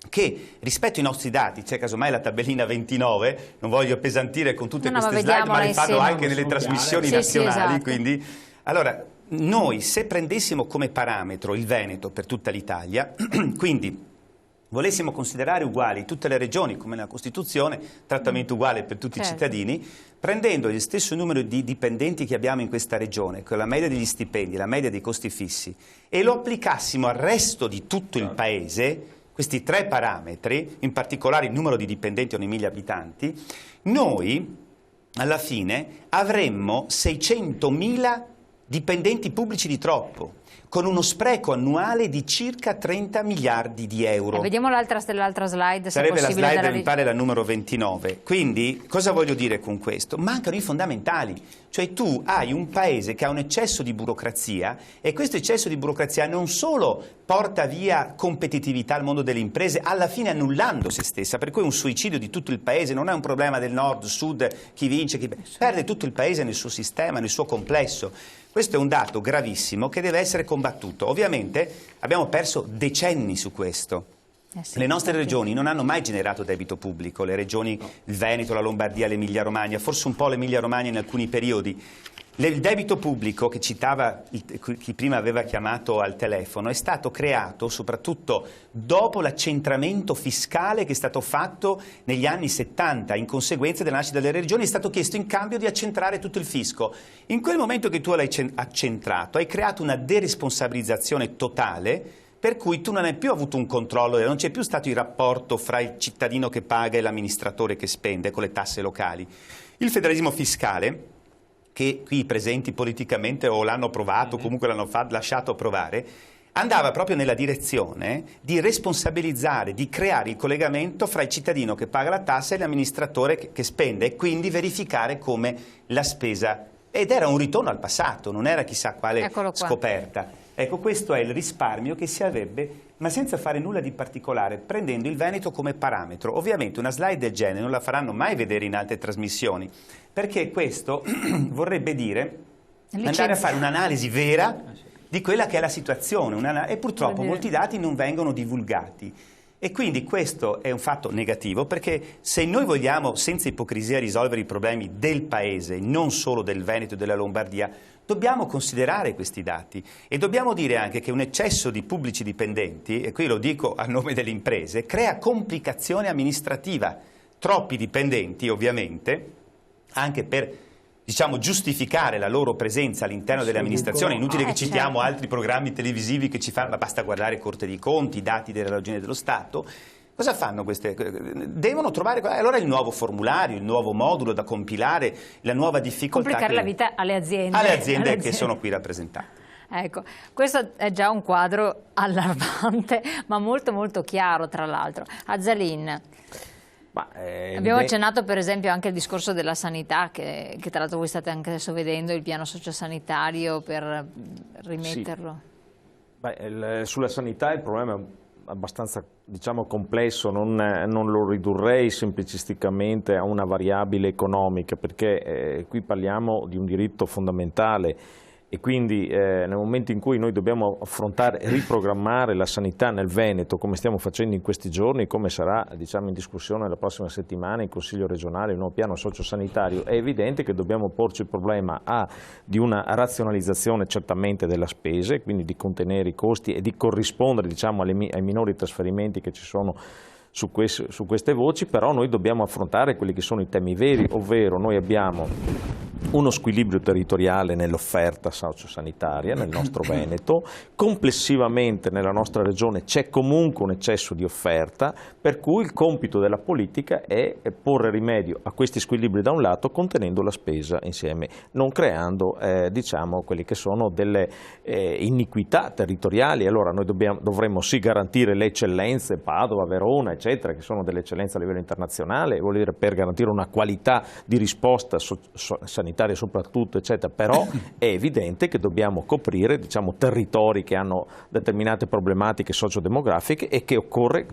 che rispetto ai nostri dati, c'è casomai la tabellina 29, non voglio appesantire con tutte queste slide, ma le fanno anche nelle trasmissioni nazionali, esatto. Quindi, allora, noi se prendessimo come parametro il Veneto per tutta l'Italia, quindi volessimo considerare uguali tutte le regioni, come nella Costituzione, trattamento uguale per tutti i cittadini, prendendo lo stesso numero di dipendenti che abbiamo in questa regione, con la media degli stipendi, la media dei costi fissi, e lo applicassimo al resto di tutto il paese, questi 3 parametri, in particolare il numero di dipendenti ogni 1000 abitanti, noi alla fine avremmo 600.000 dipendenti pubblici di troppo, con uno spreco annuale di circa 30 miliardi di euro. Vediamo l'altra slide, se sarebbe possibile, la slide, mi pare, la numero 29. Quindi, cosa voglio dire con questo? Mancano i fondamentali. Cioè tu hai un paese che ha un eccesso di burocrazia e questo eccesso di burocrazia non solo porta via competitività al mondo delle imprese, alla fine annullando se stessa, per cui un suicidio di tutto il paese non è un problema del nord, sud, chi vince, chi perde tutto il paese nel suo sistema, nel suo complesso. Questo è un dato gravissimo che deve essere combattuto. Ovviamente abbiamo perso decenni su questo. Le nostre regioni non hanno mai generato debito pubblico, le regioni, il Veneto, la Lombardia, l'Emilia Romagna, forse un po' l'Emilia Romagna in alcuni periodi. Il debito pubblico che citava chi prima aveva chiamato al telefono è stato creato soprattutto dopo l'accentramento fiscale che è stato fatto negli anni 70 in conseguenza della nascita delle regioni. È stato chiesto in cambio di accentrare tutto il fisco. In quel momento che tu l'hai accentrato hai creato una deresponsabilizzazione totale, per cui tu non hai più avuto un controllo, non c'è più stato il rapporto fra il cittadino che paga e l'amministratore che spende con le tasse locali. Il federalismo fiscale, che qui presenti politicamente o l'hanno approvato, comunque l'hanno lasciato approvare, andava proprio nella direzione di responsabilizzare, di creare il collegamento fra il cittadino che paga la tassa e l'amministratore che spende e quindi verificare come la spesa. Ed era un ritorno al passato, non era chissà quale scoperta. Ecco, questo è il risparmio che si avrebbe, ma senza fare nulla di particolare, prendendo il Veneto come parametro. Ovviamente una slide del genere non la faranno mai vedere in altre trasmissioni, perché questo vorrebbe dire andare a fare un'analisi vera di quella che è la situazione, e purtroppo molti dati non vengono divulgati. E quindi questo è un fatto negativo, perché se noi vogliamo senza ipocrisia risolvere i problemi del Paese, non solo del Veneto e della Lombardia, dobbiamo considerare questi dati e dobbiamo dire anche che un eccesso di pubblici dipendenti, e qui lo dico a nome delle imprese, crea complicazione amministrativa. Troppi dipendenti, ovviamente, anche per giustificare la loro presenza all'interno delle amministrazioni. Inutile che citiamo altri programmi televisivi che ci fanno, ma basta guardare Corte dei Conti, i dati della Ragione dello Stato. Cosa fanno queste? Devono trovare allora il nuovo formulario, il nuovo modulo da compilare, la nuova difficoltà. Complicare la vita alle aziende. Alle aziende che sono qui rappresentate. Ecco, questo è già un quadro allarmante, ma molto molto chiaro, tra l'altro. Azzalin. Abbiamo accennato per esempio anche al discorso della sanità, che tra l'altro voi state anche adesso vedendo il piano sociosanitario per rimetterlo. Sì. Sulla sanità il problema è abbastanza complesso, non lo ridurrei semplicisticamente a una variabile economica, perché qui parliamo di un diritto fondamentale e quindi nel momento in cui noi dobbiamo affrontare e riprogrammare la sanità nel Veneto, come stiamo facendo in questi giorni, come sarà in discussione la prossima settimana in Consiglio regionale il nuovo piano sociosanitario, è evidente che dobbiamo porci il problema di una razionalizzazione certamente della spesa, quindi di contenere i costi e di corrispondere ai minori trasferimenti che ci sono su queste voci, però noi dobbiamo affrontare quelli che sono i temi veri, ovvero noi abbiamo uno squilibrio territoriale nell'offerta sociosanitaria nel nostro Veneto, complessivamente nella nostra regione c'è comunque un eccesso di offerta, per cui il compito della politica è porre rimedio a questi squilibri da un lato, contenendo la spesa insieme, non creando quelle che sono delle iniquità territoriali. Allora noi dovremmo sì garantire le eccellenze, Padova, Verona, eccetera, che sono delle eccellenze a livello internazionale, vuol dire per garantire una qualità di risposta sanitaria soprattutto, eccetera, però è evidente che dobbiamo coprire territori che hanno determinate problematiche sociodemografiche e che occorre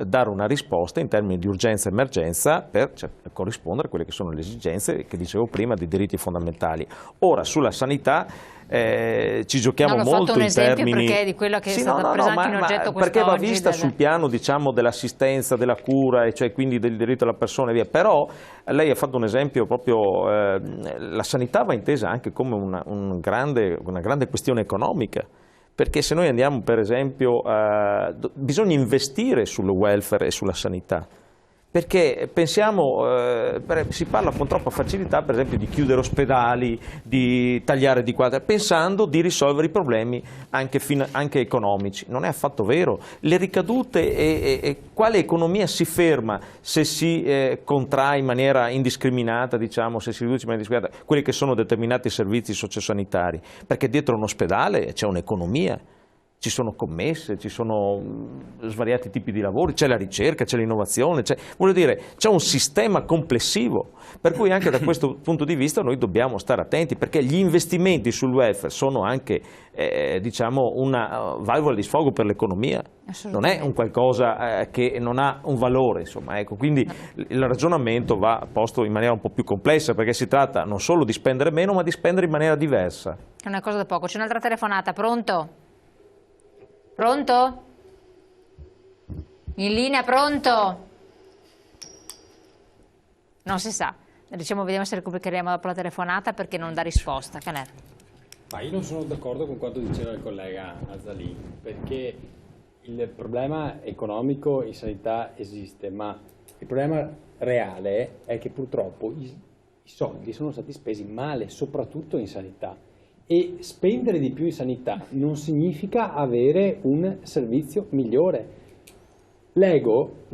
dare una risposta in termini di urgenza e emergenza per corrispondere a quelle che sono le esigenze che dicevo prima dei diritti fondamentali. Ora sulla sanità ci giochiamo molto in termini perché di quello che è stata presa anche in oggetto perché va vista sul piano dell'assistenza, della cura, e cioè quindi del diritto alla persona e via. Però lei ha fatto un esempio proprio, la sanità va intesa anche come una grande questione economica, perché se noi andiamo per esempio bisogna investire sul welfare e sulla sanità, perché pensiamo, si parla con troppa facilità per esempio di chiudere ospedali, di tagliare di qua, pensando di risolvere i problemi anche economici. Non è affatto vero. Le ricadute e quale economia si ferma se si contrae in maniera indiscriminata, diciamo, se si riduce in maniera indiscriminata quelli che sono determinati servizi sociosanitari? Perché dietro un ospedale c'è un'economia. Ci sono commesse, ci sono svariati tipi di lavori, c'è la ricerca, c'è l'innovazione, voglio dire, c'è un sistema complessivo, per cui anche da questo punto di vista noi dobbiamo stare attenti, perché gli investimenti sul welfare sono anche diciamo una valvola di sfogo per l'economia, non è un qualcosa che non ha un valore, insomma, ecco, quindi il ragionamento va posto in maniera un po' più complessa, perché si tratta non solo di spendere meno, ma di spendere in maniera diversa. È una cosa da poco. C'è un'altra telefonata, pronto? Pronto? In linea, pronto? Non si sa. Diciamo, vediamo se recuperiamo dopo la telefonata, perché non dà risposta. Caner. Ma io non sono d'accordo con quanto diceva il collega Azzalì, perché il problema economico in sanità esiste, ma il problema reale è che purtroppo i soldi sono stati spesi male, soprattutto in sanità. E spendere di più in sanità non significa avere un servizio migliore. Lo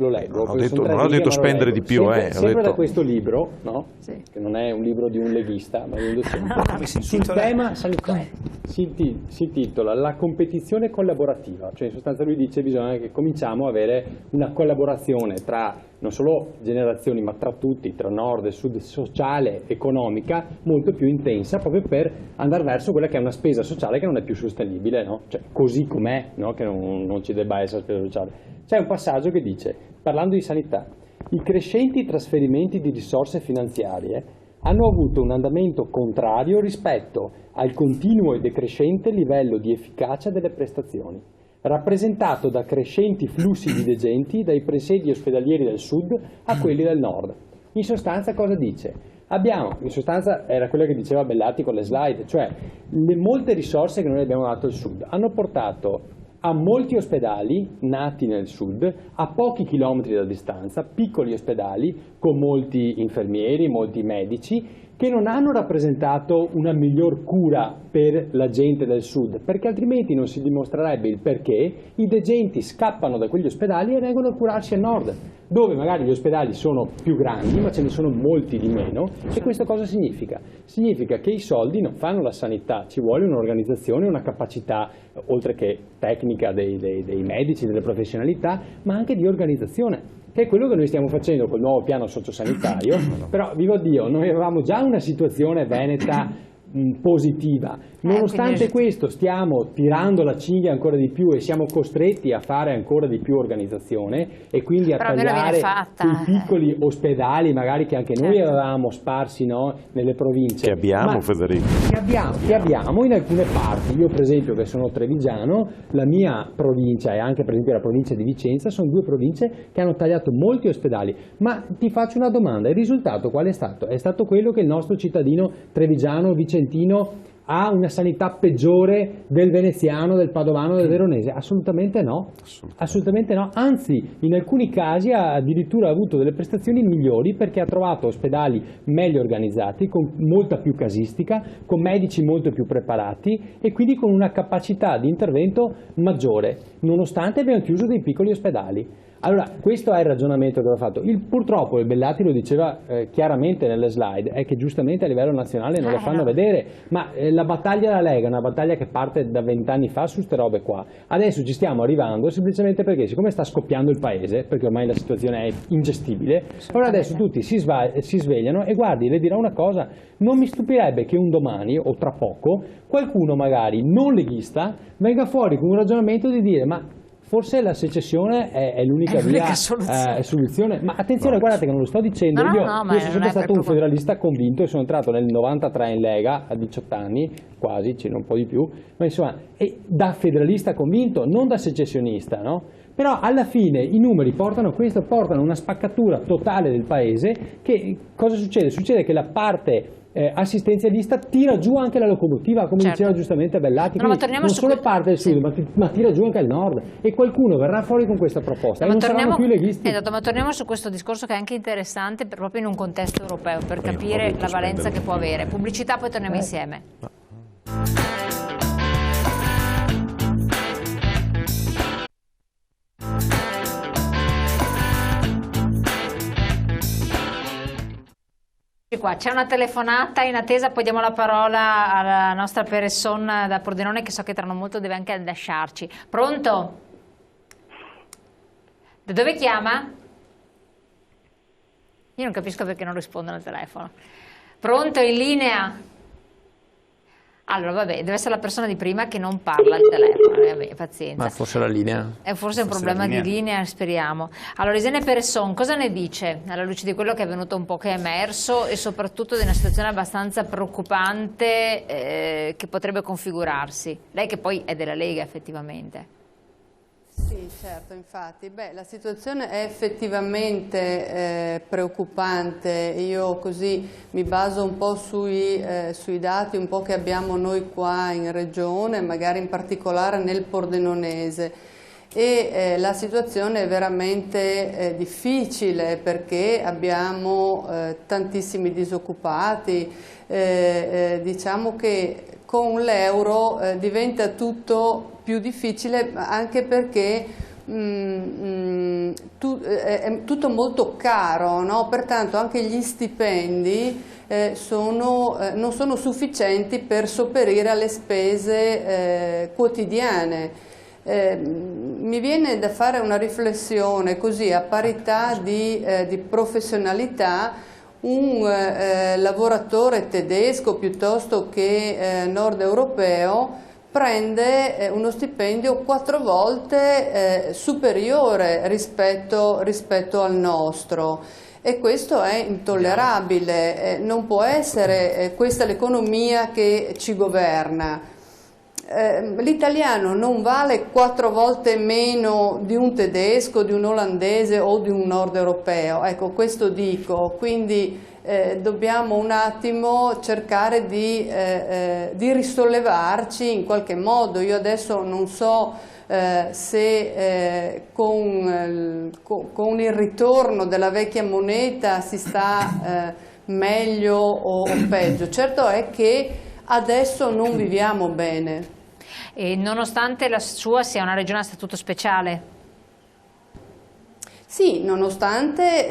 leggo. Non ho detto spendere di più. Sempre da questo libro, no? Sì. Che non è un libro di un leghista, ma di un docente. Sul tema sanità si intitola La competizione collaborativa. Cioè in sostanza lui dice che bisogna che cominciamo a avere una collaborazione tra non solo generazioni, ma tra tutti, tra nord e sud, sociale, economica, molto più intensa, proprio per andare verso quella che è una spesa sociale che non è più sostenibile, no? Cioè, così com'è, no? Che non ci debba essere spesa sociale. C'è un passaggio che dice, parlando di sanità, i crescenti trasferimenti di risorse finanziarie hanno avuto un andamento contrario rispetto al continuo e decrescente livello di efficacia delle prestazioni, rappresentato da crescenti flussi di degenti dai presidi ospedalieri del sud a quelli del nord. In sostanza cosa dice? In sostanza era quello che diceva Bellati con le slide, cioè le molte risorse che noi abbiamo dato al sud hanno portato a molti ospedali nati nel sud, a pochi chilometri da distanza, piccoli ospedali con molti infermieri, molti medici, che non hanno rappresentato una miglior cura per la gente del sud, perché altrimenti non si dimostrerebbe il perché i degenti scappano da quegli ospedali e vengono a curarsi al nord, dove magari gli ospedali sono più grandi, ma ce ne sono molti di meno. E questo cosa significa? Significa che i soldi non fanno la sanità, ci vuole un'organizzazione, una capacità, oltre che tecnica dei medici, delle professionalità, ma anche di organizzazione, che è quello che noi stiamo facendo col nuovo piano sociosanitario. Però, vivo Dio, noi avevamo già una situazione veneta positiva. Nonostante questo stiamo tirando la cinghia ancora di più e siamo costretti a fare ancora di più organizzazione e quindi a tagliare i piccoli ospedali magari che anche noi avevamo sparsi, no, nelle province. Che abbiamo, Federico? Che abbiamo in alcune parti. Io per esempio, che sono trevigiano, la mia provincia e anche per esempio la provincia di Vicenza sono due province che hanno tagliato molti ospedali. Ma ti faccio una domanda, il risultato qual è stato? È stato quello che il nostro cittadino trevigiano, vicentino ha una sanità peggiore del veneziano, del padovano, del veronese? Assolutamente no. Assolutamente no. Anzi, in alcuni casi ha addirittura avuto delle prestazioni migliori, perché ha trovato ospedali meglio organizzati, con molta più casistica, con medici molto più preparati e quindi con una capacità di intervento maggiore, nonostante abbiano chiuso dei piccoli ospedali. Allora, questo è il ragionamento che ho fatto. Purtroppo, il Bellati lo diceva chiaramente nelle slide, è che giustamente a livello nazionale non lo fanno vedere, ma la battaglia della Lega è una battaglia che parte da 20 anni fa su ste robe qua. Adesso ci stiamo arrivando semplicemente perché, siccome sta scoppiando il paese, perché ormai la situazione è ingestibile, allora adesso tutti si svegliano e guardi, le dirò una cosa, non mi stupirebbe che un domani o tra poco qualcuno magari non leghista venga fuori con un ragionamento di dire ma forse la secessione è l'unica soluzione. Ma attenzione, guardate che non lo sto dicendo, io sono sempre stato un federalista convinto e sono entrato nel 93 in Lega a 18 anni, quasi, c'era un po' di più, ma insomma, da federalista convinto, non da secessionista, no? Però alla fine i numeri portano una spaccatura totale del paese. Che cosa succede? Succede che la parte assistenzialista tira giù anche la locomotiva, come diceva giustamente Bellati, no, non solo parte del sud, ma tira giù anche il nord, e qualcuno verrà fuori con questa proposta, e non saranno più leghisti. Esatto, ma torniamo su questo discorso che è anche interessante proprio in un contesto europeo, per capire la valenza che può avere. Pubblicità, poi torniamo insieme. Qua c'è una telefonata in attesa, poi diamo la parola alla nostra Peresson da Pordenone, che so che tra non molto deve anche lasciarci. Pronto? Da dove chiama? Io non capisco perché non rispondono al telefono. Pronto, in linea? Allora, vabbè, deve essere la persona di prima che non parla al telefono, vabbè, pazienza. Ma forse la linea? Forse è un problema di linea, speriamo. Allora, Isene Peresson, cosa ne dice alla luce di quello che è venuto un po', che è emerso, e soprattutto di una situazione abbastanza preoccupante che potrebbe configurarsi? Lei che poi è della Lega, effettivamente. Sì, certo, infatti. La situazione è effettivamente preoccupante. Io così mi baso un po' sui dati un po' che abbiamo noi qua in regione, magari in particolare nel Pordenonese. E la situazione è veramente difficile, perché abbiamo tantissimi disoccupati. Diciamo che con l'euro diventa tutto più difficile, anche perché è tutto molto caro, no? Pertanto anche gli stipendi non sono sufficienti per sopperire alle spese quotidiane. Mi viene da fare una riflessione così, a parità di professionalità. Un lavoratore tedesco piuttosto che nord europeo prende uno stipendio 4 volte superiore rispetto al nostro, e questo è intollerabile. Non può essere questa l'economia che ci governa. L'italiano non vale 4 volte meno di un tedesco, di un olandese o di un nord europeo, ecco, questo dico. Quindi dobbiamo un attimo cercare di risollevarci in qualche modo. Io adesso non so se con il ritorno della vecchia moneta si sta meglio o peggio. Certo è che adesso non viviamo bene. E nonostante la sua sia una regione a statuto speciale? Sì, nonostante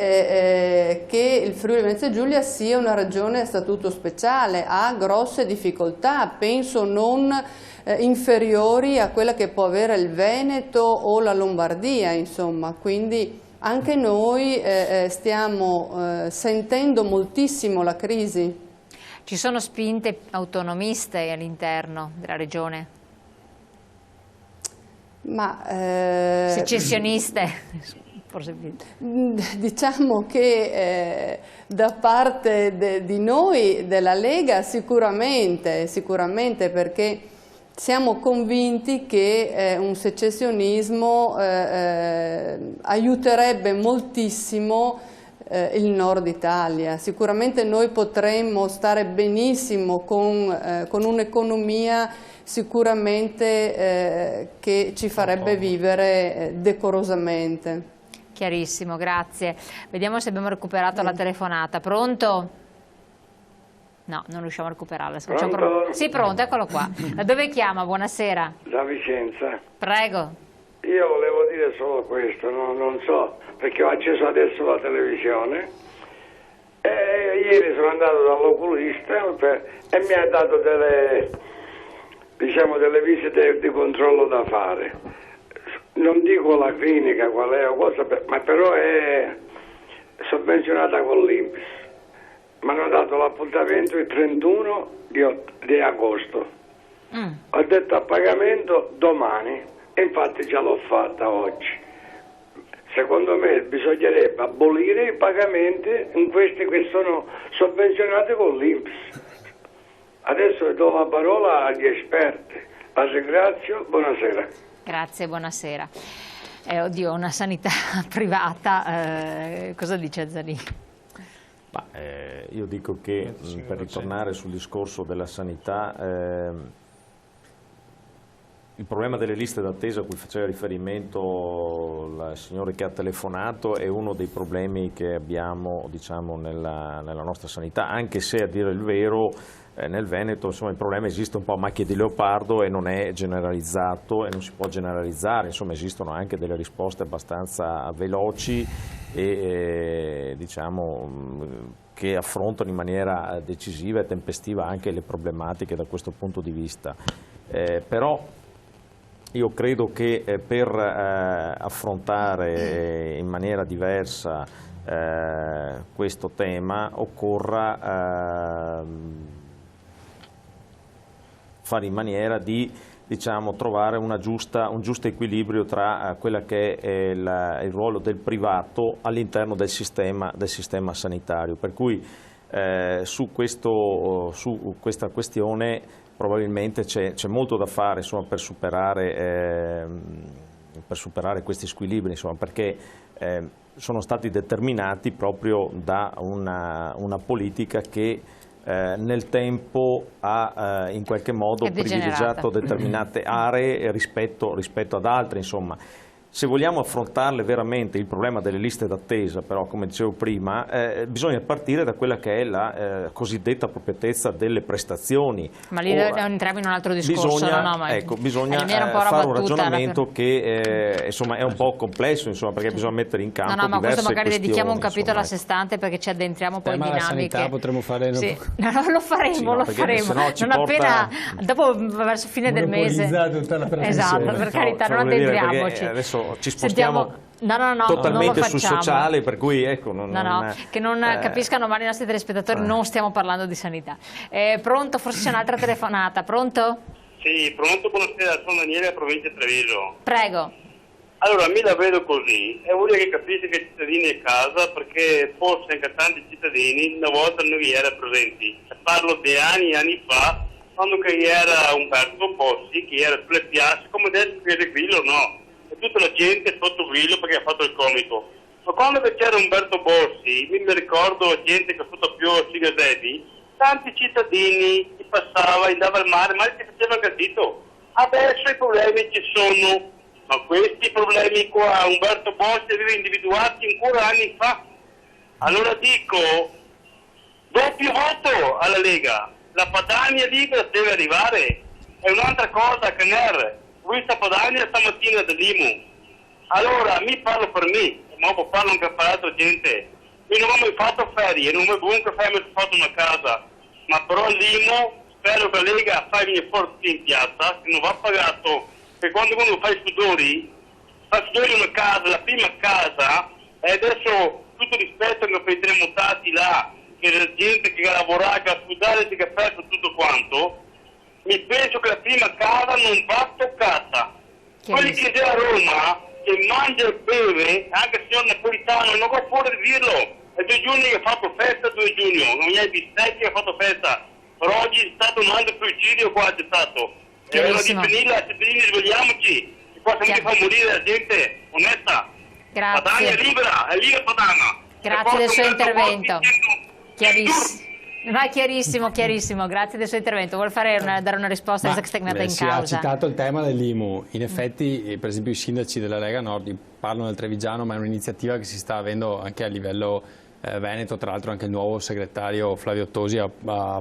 che il Friuli Venezia Giulia sia una regione a statuto speciale, ha grosse difficoltà, penso non inferiori a quella che può avere il Veneto o la Lombardia, insomma, quindi anche noi stiamo sentendo moltissimo la crisi. Ci sono spinte autonomiste all'interno della regione? Secessioniste? Forse diciamo che da parte di noi, della Lega, sicuramente, perché siamo convinti che un secessionismo aiuterebbe moltissimo il nord Italia. Sicuramente noi potremmo stare benissimo con un'economia sicuramente che ci farebbe vivere decorosamente. Chiarissimo, grazie. Vediamo se abbiamo recuperato la telefonata. Pronto? No, non riusciamo a recuperarla. Pronto? Sì, pronto, eccolo qua. Da dove chiama? Buonasera. Da Vicenza. Prego. Io volevo dire solo questo, non so, perché ho acceso adesso la televisione e ieri sono andato dall'oculista e mi ha dato delle visite di controllo da fare. Non dico la clinica qual è o cosa, ma però è sovvenzionata con l'INPS. Mi hanno dato l'appuntamento il 31 di agosto. Ho detto a pagamento domani, e infatti già l'ho fatta oggi. Secondo me bisognerebbe abolire i pagamenti in questi che sono sovvenzionati con l'INPS. Adesso do la parola agli esperti. La ringrazio, buonasera. Grazie, buonasera. Oddio, una sanità privata, cosa dice Azzanini? Io dico che, per ritornare sul discorso della sanità, il problema delle liste d'attesa a cui faceva riferimento il signore che ha telefonato è uno dei problemi che abbiamo, diciamo, nella nostra sanità, anche se, a dire il vero, nel Veneto, insomma, il problema esiste un po' a macchia di leopardo e non è generalizzato e non si può generalizzare, insomma esistono anche delle risposte abbastanza veloci e diciamo che affrontano in maniera decisiva e tempestiva anche le problematiche da questo punto di vista. Però io credo che per affrontare in maniera diversa questo tema occorra fare in maniera di, diciamo, trovare un giusto equilibrio tra quella che è il ruolo del privato all'interno del sistema sanitario. Per cui su questa questione probabilmente c'è molto da fare, insomma, per superare questi squilibri, insomma, perché sono stati determinati proprio da una politica che nel tempo ha in qualche modo privilegiato determinate aree rispetto ad altre, insomma. Se vogliamo affrontarle veramente il problema delle liste d'attesa, però, come dicevo prima, bisogna partire da quella che è la cosiddetta appropriatezza delle prestazioni. Ma lì entriamo in un altro discorso, bisogna fare un ragionamento che insomma, è un po' complesso, insomma, perché bisogna mettere in campo diverse questo magari dedichiamo un capitolo insomma, a sé stante, perché ci addentriamo poi in dinamiche. Sanità potremmo fare... Sì. No, lo faremo, lo faremo. Non appena, dopo verso fine del mese. Tutta la esatto, per carità, non addentriamoci. Adesso ci spostiamo totalmente sul sociale, per cui ecco che non capiscano male i nostri telespettatori, non stiamo parlando di sanità. Pronto? Forse c'è un'altra telefonata. Pronto? Sì, pronto, buonasera, sono Daniele, provincia di Treviso. Prego. Allora, mi la vedo così, è uno che capisce che i cittadini a casa, perché forse anche tanti cittadini una volta non vi erano presenti. Parlo di anni e anni fa, quando che era Umberto Bossi, che era sulle piazze, come adesso che era Grillo, no. Tutta la gente sotto Grillo perché ha fatto il comico. Ma quando c'era Umberto Bossi, mi ricordo la gente che ha fatto più a Sigasetti, tanti cittadini che passava, andava al mare, ma si faceva gatito. Adesso i problemi ci sono, ma questi problemi qua Umberto Bossi aveva individuati ancora anni fa. Allora dico, doppio voto alla Lega, la Padania libera deve arrivare. È un'altra cosa che questa Padania stamattina dell'IMU. Allora, mi parlo per me, ma parlo anche per altra gente. Io non ho mai fatto ferie, non ho mai fatto una casa, ma però l'IMU spero che la Lega fa venire forti in piazza, che non va pagato, perché quando uno fa i sudori una casa, la prima casa, e adesso tutto rispetto che per i terremotati là, che la gente che lavora, che ha studiato, che ha perso tutto quanto, mi penso che la prima casa non va toccata. Quelli che sono a Roma, che mangia e beve, anche se sono napolitano, non va fuori di dirlo. È 2 giorni che ha fatto festa, 2 giugno, non è bistecchi che ha fatto festa. Per oggi è stato un altro suicidio qua, c'è stato. E allora di finire, cittadini, svegliamoci. E qua se fa morire la gente onesta. Grazie. Padania è libera Padana. Grazie del suo intervento. Chiarissimo. Ma chiarissimo, grazie del suo intervento. Vuole dare una risposta a questa stagnata in causa? Ha citato il tema dell'IMU. In effetti, per esempio, i sindaci della Lega Nord parlano del Trevigiano, ma è un'iniziativa che si sta avendo anche a livello veneto. Tra l'altro anche il nuovo segretario Flavio Tosi ha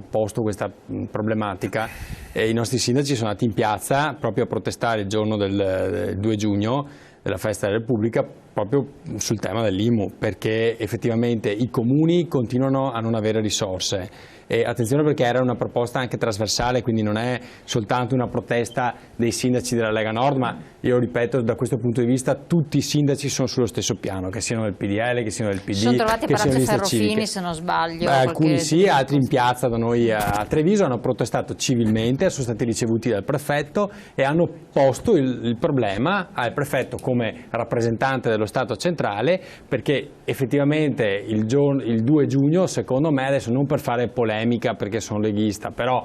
posto questa problematica. I nostri sindaci sono andati in piazza proprio a protestare il giorno del 2 giugno, della festa della Repubblica, proprio sul tema dell'IMU, perché effettivamente i comuni continuano a non avere risorse. E attenzione, perché era una proposta anche trasversale, quindi non è soltanto una protesta dei sindaci della Lega Nord, ma io ripeto, da questo punto di vista tutti i sindaci sono sullo stesso piano, che siano del PDL, che siano del PD, sono trovati che siano a Palazzo Ferrofini, se non sbaglio. Alcuni sì, altri in piazza da noi a Treviso hanno protestato civilmente, sono stati ricevuti dal prefetto e hanno posto il problema al prefetto come rappresentante dello Stato centrale, perché effettivamente il 2 giugno, secondo me, adesso non per fare polemica perché sono leghista, però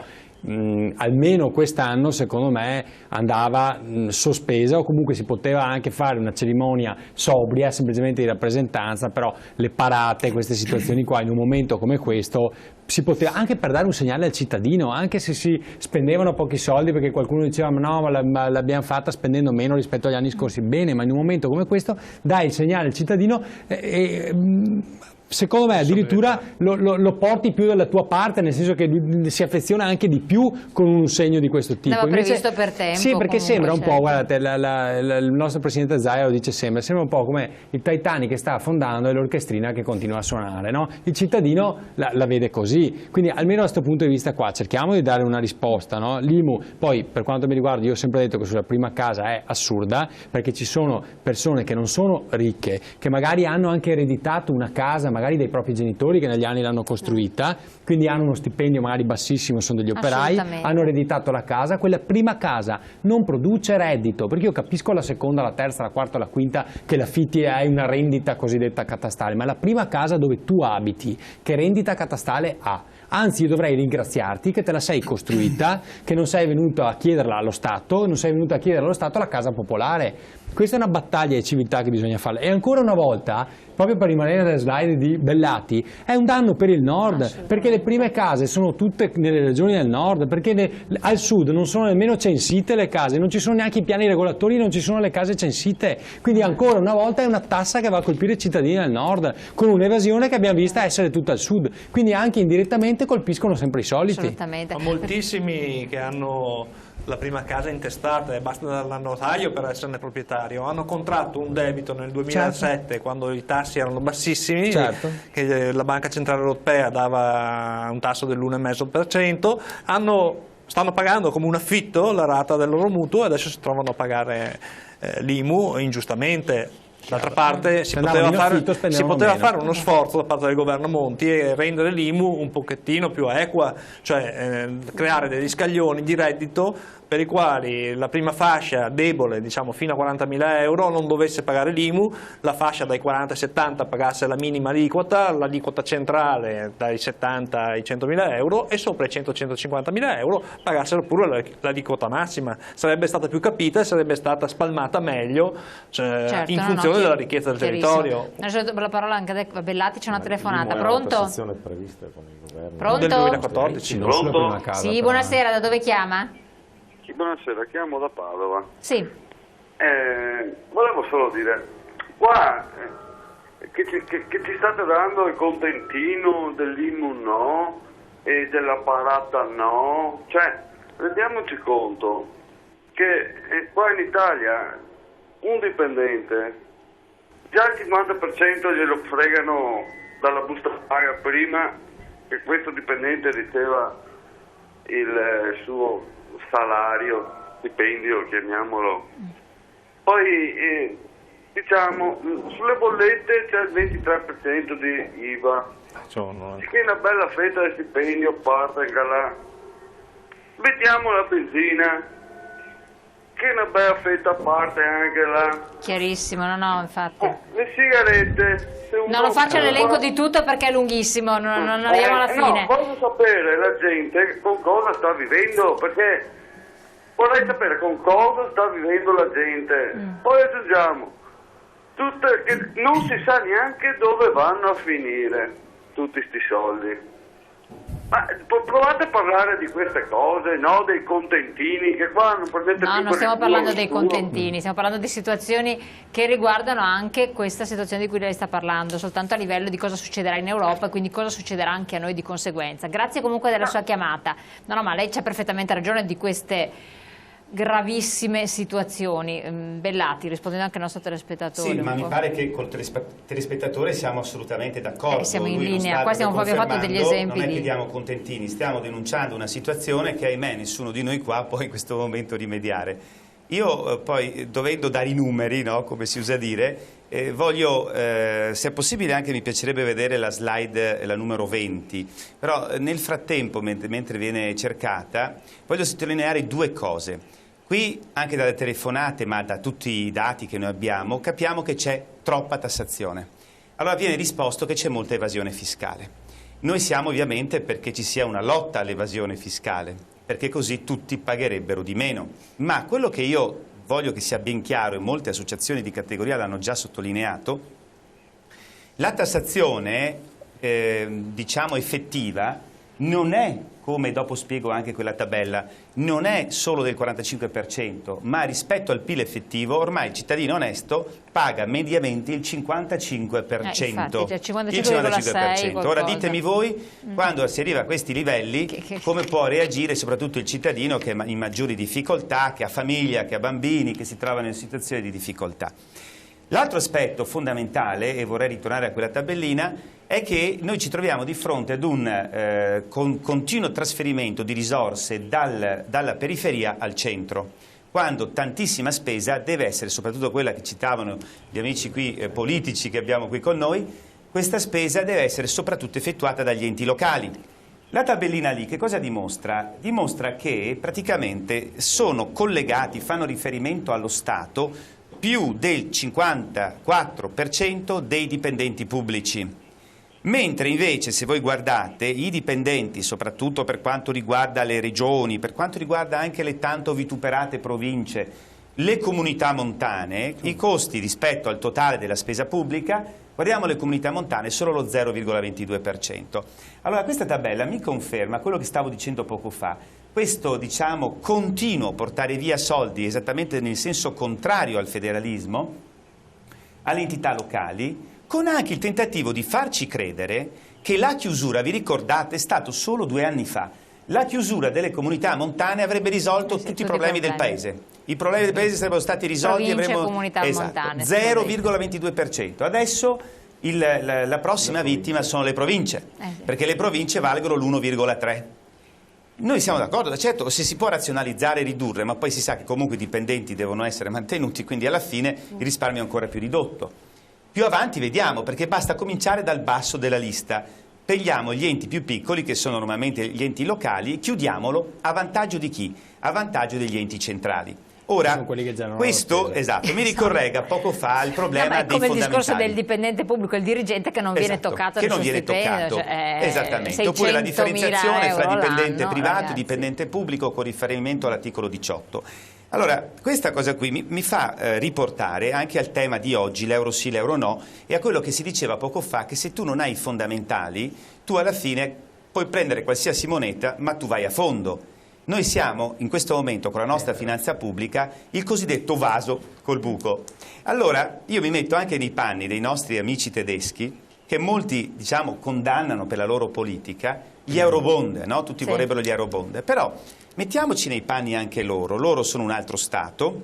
almeno quest'anno secondo me andava sospesa, o comunque si poteva anche fare una cerimonia sobria, semplicemente di rappresentanza, però le parate, queste situazioni qua in un momento come questo si poteva, anche per dare un segnale al cittadino, anche se si spendevano pochi soldi, perché qualcuno diceva ma l'abbiamo fatta spendendo meno rispetto agli anni scorsi, bene, ma in un momento come questo dai il segnale al cittadino secondo me addirittura lo porti più dalla tua parte, nel senso che si affeziona anche di più con un segno di questo tipo. Andava previsto per tempo. Sì, perché comunque, sembra un po', certo. guardate, il nostro presidente Zaia lo dice sempre, sembra un po' come il Titanic che sta affondando e l'orchestrina che continua a suonare, no? Il cittadino la vede così, quindi almeno da questo punto di vista qua cerchiamo di dare una risposta, no? L'IMU, poi per quanto mi riguarda io ho sempre detto che sulla prima casa è assurda, perché ci sono persone che non sono ricche, che magari hanno anche ereditato una casa, magari dai propri genitori che negli anni l'hanno costruita, quindi hanno uno stipendio magari bassissimo, sono degli operai, hanno ereditato la casa, quella prima casa non produce reddito, perché io capisco la seconda, la terza, la quarta, la quinta che l'affitti è una rendita cosiddetta catastale, ma la prima casa dove tu abiti, che rendita catastale ha? Anzi, io dovrei ringraziarti che te la sei costruita, che non sei venuto a chiederla allo Stato, non sei venuto a chiedere allo Stato la casa popolare. Questa è una battaglia di civiltà che bisogna fare. E ancora una volta, proprio per rimanere nelle slide di Bellati, è un danno per il nord, perché le prime case sono tutte nelle regioni del nord, perché al sud non sono nemmeno censite le case, non ci sono neanche i piani regolatori, non ci sono le case censite. Quindi ancora una volta è una tassa che va a colpire i cittadini del nord, con un'evasione che abbiamo vista essere tutta al sud. Quindi anche indirettamente colpiscono sempre i soliti. Assolutamente. Ma moltissimi che hanno la prima casa intestata e basta dal notaio per esserne proprietario, hanno contratto un debito nel 2007 quando i tassi erano bassissimi, che la Banca Centrale Europea dava un tasso dell'1,5%, stanno pagando come un affitto la rata del loro mutuo e adesso si trovano a pagare l'IMU ingiustamente. D'altra parte si poteva fare uno sforzo da parte del governo Monti e rendere l'IMU un pochettino più equa, cioè creare degli scaglioni di reddito per i quali la prima fascia debole, diciamo fino a 40.000 euro, non dovesse pagare l'IMU, la fascia dai 40 ai 70 pagasse la minima aliquota, l'aliquota centrale dai 70 ai 100.000 euro e sopra i 100-150.000 euro pagassero pure l'aliquota massima. Sarebbe stata più capita e sarebbe stata spalmata meglio in funzione della ricchezza del territorio. La parola anche a Bellati, c'è una telefonata. Pronto? Una prevista con il governo. Pronto? Del 2014. Pronto? Sì, buonasera, da dove chiama? Sì, buonasera, chiamo da Padova. Sì. Volevo solo dire, qua che ci state dando il contentino dell'IMU no e della parata no, cioè rendiamoci conto che qua in Italia un dipendente già il 50% glielo fregano dalla busta paga prima che questo dipendente riceva il suo salario, stipendio, chiamiamolo. Poi diciamo sulle bollette c'è il 23% di IVA, che una bella fetta di stipendio parte anche là. Mettiamo la benzina, che una bella fetta parte anche là. Chiarissimo, no, infatti. Le sigarette. Non lo faccio l'elenco di tutto perché è lunghissimo, non arriviamo alla fine. No, voglio sapere la gente con cosa sta vivendo, perché vorrei sapere con cosa sta vivendo la gente. Poi aggiungiamo tutte, che non si sa neanche dove vanno a finire tutti sti soldi. Ma provate a parlare di queste cose, no? Dei contentini, che qua non prendete più. No, non stiamo parlando dei contentini, stiamo parlando di situazioni che riguardano anche questa situazione di cui lei sta parlando, soltanto a livello di cosa succederà in Europa e quindi cosa succederà anche a noi di conseguenza. Grazie comunque della sua chiamata. No, ma lei c'ha perfettamente ragione di queste gravissime situazioni. Bellati, rispondendo anche al nostro telespettatore. Sì, ma mi pare che col telespettatore siamo assolutamente d'accordo. Siamo in linea, qua abbiamo fatto degli esempi. Non è che diamo contentini, stiamo denunciando una situazione che ahimè nessuno di noi qua può in questo momento rimediare. Io poi, dovendo dare i numeri, no, come si usa dire, voglio, se è possibile anche mi piacerebbe vedere la slide, la numero 20, però nel frattempo, mentre viene cercata, voglio sottolineare due cose. Qui, anche dalle telefonate, ma da tutti i dati che noi abbiamo, capiamo che c'è troppa tassazione. Allora viene risposto che c'è molta evasione fiscale. Noi siamo ovviamente perché ci sia una lotta all'evasione fiscale. perché così tutti pagherebbero di meno. Ma quello che io voglio che sia ben chiaro, e molte associazioni di categoria l'hanno già sottolineato, la tassazione diciamo effettiva non è, come dopo spiego anche quella tabella, non è solo del 45%, ma rispetto al PIL effettivo ormai il cittadino onesto paga mediamente il 55%. Infatti, cioè 55,6%. Ora ditemi voi, quando si arriva a questi livelli, come può reagire soprattutto il cittadino che è in maggiori difficoltà, che ha famiglia, che ha bambini, che si trovano in situazioni di difficoltà. L'altro aspetto fondamentale, e vorrei ritornare a quella tabellina, è che noi ci troviamo di fronte ad un continuo trasferimento di risorse dalla periferia al centro, quando tantissima spesa deve essere, soprattutto quella che citavano gli amici qui politici che abbiamo qui con noi, questa spesa deve essere soprattutto effettuata dagli enti locali. La tabellina lì che cosa dimostra? Dimostra che praticamente sono collegati, fanno riferimento allo Stato, più del 54% dei dipendenti pubblici, mentre invece se voi guardate i dipendenti, soprattutto per quanto riguarda le regioni, per quanto riguarda anche le tanto vituperate province, le comunità montane, i costi rispetto al totale della spesa pubblica, guardiamo le comunità montane, solo lo 0,22%. Allora questa tabella mi conferma quello che stavo dicendo poco fa. Questo, diciamo, continuo portare via soldi esattamente nel senso contrario al federalismo, alle entità locali, con anche il tentativo di farci credere che la chiusura, vi ricordate, è stato solo 2 anni fa. La chiusura delle comunità montane avrebbe risolto tutti i problemi del Paese. I problemi del Paese sarebbero stati risolti, avremmo comunità montane, 0,22%. Adesso la prossima vittima sono le province, perché le province valgono l'1,3%. Noi siamo d'accordo, certo, se si può razionalizzare e ridurre, ma poi si sa che comunque i dipendenti devono essere mantenuti, quindi alla fine il risparmio è ancora più ridotto. Più avanti vediamo, perché basta cominciare dal basso della lista. Prendiamo gli enti più piccoli, che sono normalmente gli enti locali, chiudiamolo a vantaggio di chi? A vantaggio degli enti centrali. Ora, questo mi ricorrega poco fa il problema dei fondamentali. Come il discorso del dipendente pubblico, il dirigente che non viene toccato che non viene toccato, esattamente. Oppure la differenziazione fra dipendente privato e dipendente pubblico con riferimento all'articolo 18. Allora, questa cosa qui mi fa riportare anche al tema di oggi, l'euro sì, l'euro no, e a quello che si diceva poco fa, che se tu non hai i fondamentali, tu alla fine puoi prendere qualsiasi moneta, ma tu vai a fondo. Noi siamo in questo momento con la nostra finanza pubblica il cosiddetto vaso col buco. Allora io mi metto anche nei panni dei nostri amici tedeschi, che molti diciamo condannano per la loro politica gli eurobond, no? Tutti vorrebbero gli eurobond, però mettiamoci nei panni anche loro sono un altro Stato,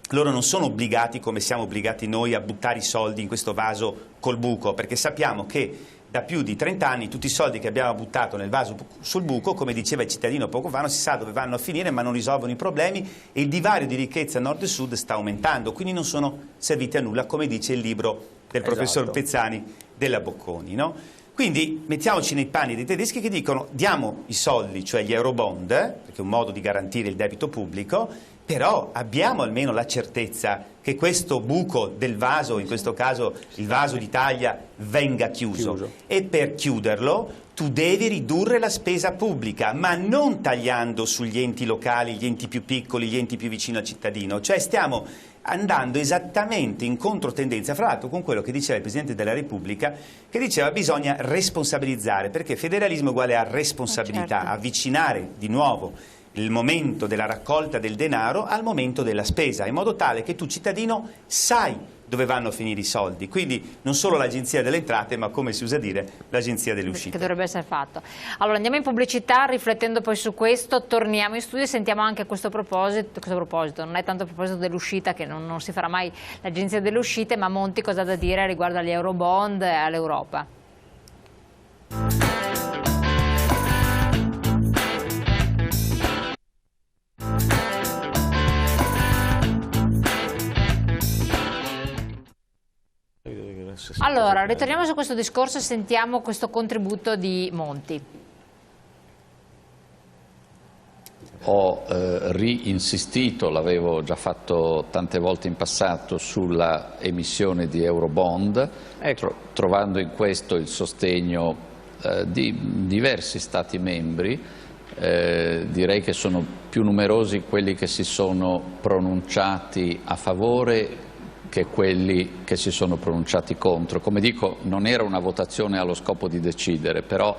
loro non sono obbligati come siamo obbligati noi a buttare i soldi in questo vaso col buco, perché sappiamo che da più di 30 anni tutti i soldi che abbiamo buttato nel vaso sul buco, come diceva il cittadino poco fa, non si sa dove vanno a finire, ma non risolvono i problemi e il divario di ricchezza nord e sud sta aumentando, quindi non sono serviti a nulla, come dice il libro del professor Pezzani della Bocconi, no? Quindi mettiamoci nei panni dei tedeschi che dicono diamo i soldi, cioè gli eurobond, perché è un modo di garantire il debito pubblico, però abbiamo almeno la certezza che questo buco del vaso, in questo caso il vaso d'Italia, venga chiuso. E per chiuderlo tu devi ridurre la spesa pubblica, ma non tagliando sugli enti locali, gli enti più piccoli, gli enti più vicino al cittadino. Cioè stiamo andando esattamente in controtendenza, fra l'altro con quello che diceva il Presidente della Repubblica, che diceva bisogna responsabilizzare, perché federalismo è uguale a responsabilità, avvicinare di nuovo il momento della raccolta del denaro al momento della spesa, in modo tale che tu cittadino sai dove vanno a finire i soldi, quindi non solo l'agenzia delle entrate, ma come si usa dire, l'agenzia delle uscite. Che dovrebbe essere fatto. Allora andiamo in pubblicità, riflettendo poi su questo, torniamo in studio e sentiamo anche a questo proposito, non è tanto a proposito dell'uscita, che non si farà mai l'agenzia delle uscite, ma Monti cosa ha da dire riguardo agli eurobond e all'Europa. Allora, ritorniamo su questo discorso e sentiamo questo contributo di Monti. Ho reinsistito, l'avevo già fatto tante volte in passato, sulla emissione di eurobond, trovando in questo il sostegno di diversi Stati membri, direi che sono più numerosi quelli che si sono pronunciati a favore che quelli che si sono pronunciati contro. Come dico, non era una votazione allo scopo di decidere, però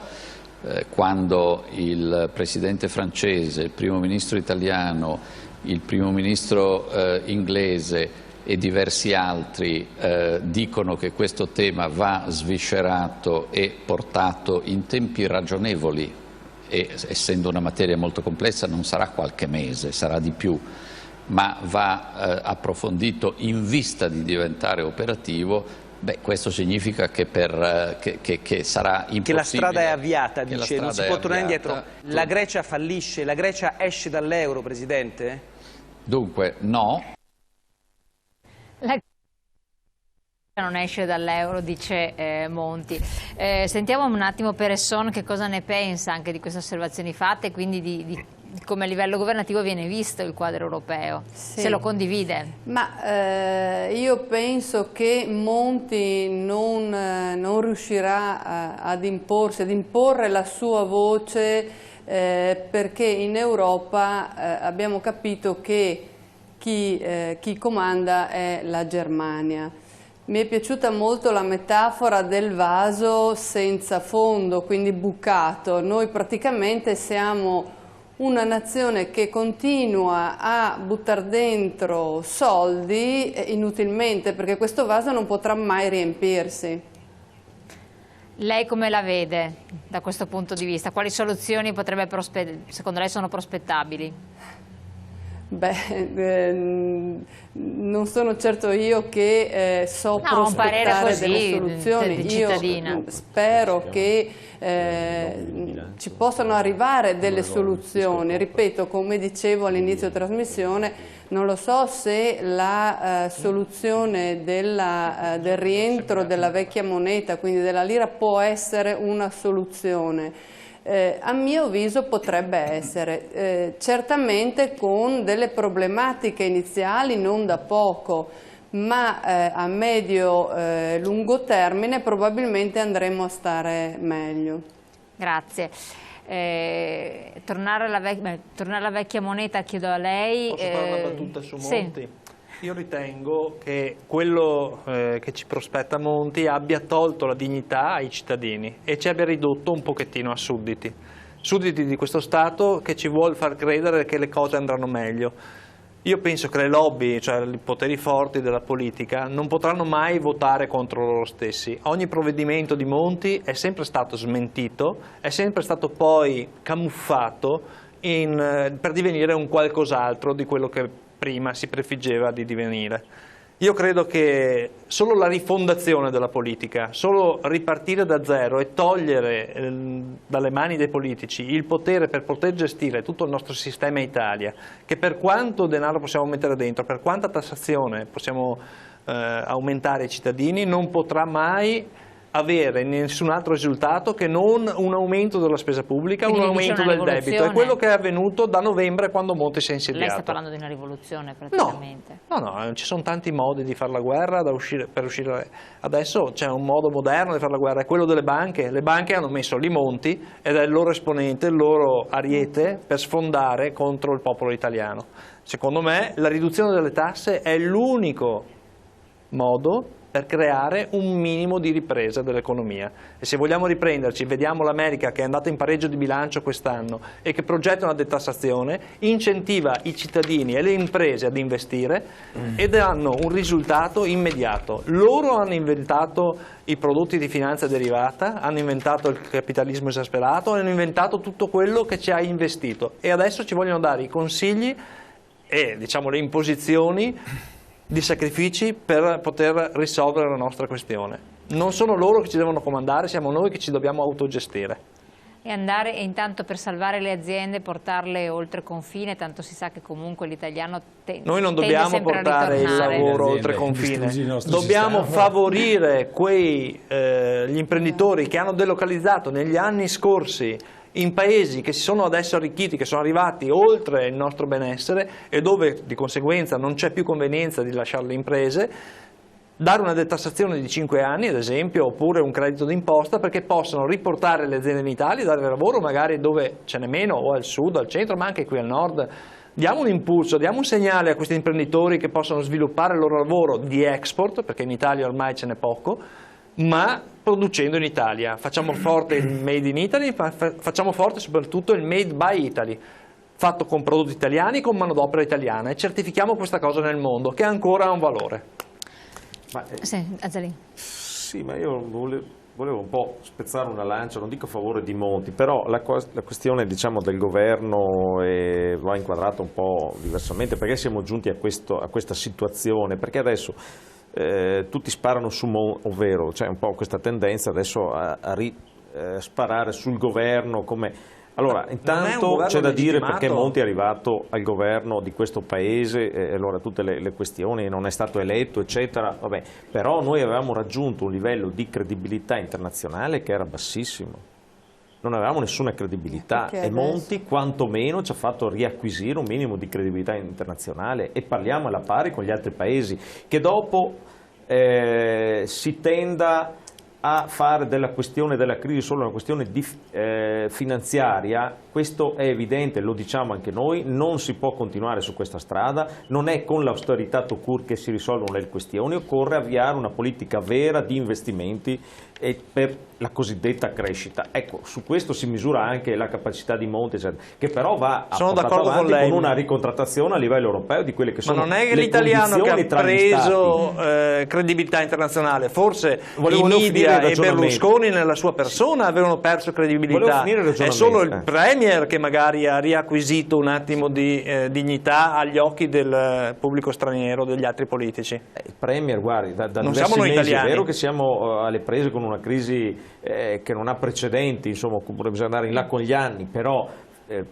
quando il Presidente francese, il Primo Ministro italiano, il Primo Ministro inglese e diversi altri dicono che questo tema va sviscerato e portato in tempi ragionevoli, e essendo una materia molto complessa non sarà qualche mese, sarà di più, ma va approfondito in vista di diventare operativo, beh, questo significa che, che sarà impossibile. Che la strada è avviata, dice, non si può tornare indietro. La Grecia fallisce, la Grecia esce dall'euro, Presidente? Dunque, no. La non esce dall'euro, dice Monti. Sentiamo un attimo Peresson che cosa ne pensa anche di queste osservazioni fatte e quindi di come a livello governativo viene visto il quadro europeo, sì. Se lo condivide. Ma io penso che Monti non riuscirà ad imporre la sua voce perché in Europa abbiamo capito che chi comanda è la Germania. Mi è piaciuta molto la metafora del vaso senza fondo, quindi bucato. Noi praticamente siamo una nazione che continua a buttare dentro soldi inutilmente, perché questo vaso non potrà mai riempirsi. Lei come la vede da questo punto di vista? Quali soluzioni secondo lei sono prospettabili? Beh, non sono certo io che so prospettare delle soluzioni. Io spero che ci possano arrivare delle soluzioni. Ripeto, come dicevo all'inizio della trasmissione, non lo so se la soluzione del rientro della vecchia moneta, quindi della lira, può essere una soluzione. A mio avviso potrebbe essere, certamente con delle problematiche iniziali non da poco, ma a medio-lungo termine probabilmente andremo a stare meglio. Grazie. Tornare alla vecchia moneta, chiedo a lei. Posso fare una battuta su Monti? Sì. Io ritengo che quello che ci prospetta Monti abbia tolto la dignità ai cittadini e ci abbia ridotto un pochettino a sudditi. Sudditi di questo Stato che ci vuole far credere che le cose andranno meglio. Io penso che le lobby, cioè i poteri forti della politica, non potranno mai votare contro loro stessi. Ogni provvedimento di Monti è sempre stato smentito, è sempre stato poi camuffato per divenire un qualcos'altro di quello che prima si prefiggeva di divenire. Io credo che solo la rifondazione della politica, solo ripartire da zero e togliere dalle mani dei politici il potere per poter gestire tutto il nostro sistema Italia, che per quanto denaro possiamo mettere dentro, per quanta tassazione possiamo aumentare ai cittadini, non potrà mai avere nessun altro risultato che non un aumento della spesa pubblica, un aumento del debito. È quello che è avvenuto da novembre, quando Monti si è insediato. Lei sta parlando di una rivoluzione praticamente? No, ci sono tanti modi di fare la guerra per uscire. Adesso c'è un modo moderno di fare la guerra, è quello delle banche. Le banche hanno messo lì Monti ed è il loro esponente, il loro ariete per sfondare contro il popolo italiano. Secondo me la riduzione delle tasse è l'unico modo per creare un minimo di ripresa dell'economia. E se vogliamo riprenderci, vediamo l'America che è andata in pareggio di bilancio quest'anno e che progetta una detassazione, incentiva i cittadini e le imprese ad investire ed hanno un risultato immediato. Loro hanno inventato i prodotti di finanza derivata, hanno inventato il capitalismo esasperato, hanno inventato tutto quello che ci ha investito e adesso ci vogliono dare i consigli e, diciamo, le imposizioni di sacrifici per poter risolvere la nostra questione. Non sono loro che ci devono comandare, siamo noi che ci dobbiamo autogestire. E andare e intanto per salvare le aziende portarle oltre confine, tanto si sa che comunque l'italiano noi non dobbiamo portare il lavoro oltre confine, dobbiamo favorire gli imprenditori che hanno delocalizzato negli anni scorsi in paesi che si sono adesso arricchiti, che sono arrivati oltre il nostro benessere e dove di conseguenza non c'è più convenienza di lasciare le imprese. dare una detassazione di 5 anni ad esempio, oppure un credito d'imposta perché possano riportare le aziende in Italia, dare lavoro magari dove ce n'è meno, o al sud, al centro, ma anche qui al nord. Diamo un impulso, diamo un segnale a questi imprenditori che possono sviluppare il loro lavoro di export, perché in Italia ormai ce n'è poco, ma producendo in Italia. Facciamo forte il made in Italy, facciamo forte soprattutto il made by Italy, fatto con prodotti italiani, con manodopera italiana, e certifichiamo questa cosa nel mondo, che ancora ha un valore. Sì, Azzalì. Sì, ma io volevo un po' spezzare una lancia, non dico a favore di Monti, però la questione, diciamo, del governo va inquadrata un po' diversamente, perché siamo giunti a questa situazione, perché adesso tutti sparano su ovvero c'è un po' questa tendenza adesso a sparare sul governo come... Allora, intanto c'è da dire perché Monti è arrivato al governo di questo paese, allora tutte le questioni, non è stato eletto, eccetera, vabbè, però noi avevamo raggiunto un livello di credibilità internazionale che era bassissimo, non avevamo nessuna credibilità e Monti quantomeno ci ha fatto riacquisire un minimo di credibilità internazionale, e parliamo alla pari con gli altri paesi, che dopo si tenda a fare della questione della crisi solo una questione finanziaria. Questo è evidente, lo diciamo anche noi, non si può continuare su questa strada, non è con l'austerità tout court che si risolvono le questioni, occorre avviare una politica vera di investimenti e per la cosiddetta crescita. Ecco, su questo si misura anche la capacità di Monti, che però va portata avanti con una ricontrattazione a livello europeo di quelle che sono le condizioni tra gli stati. Ma non è l'italiano che ha preso credibilità internazionale, forse i media e Berlusconi nella sua persona avevano perso credibilità, è solo il Premier che magari ha riacquisito un attimo di dignità agli occhi del pubblico straniero, degli altri politici. Il Premier, guardi, da non diversi siamo noi mesi italiani. È vero che siamo alle prese con una crisi che non ha precedenti, insomma, bisogna andare in là con gli anni, però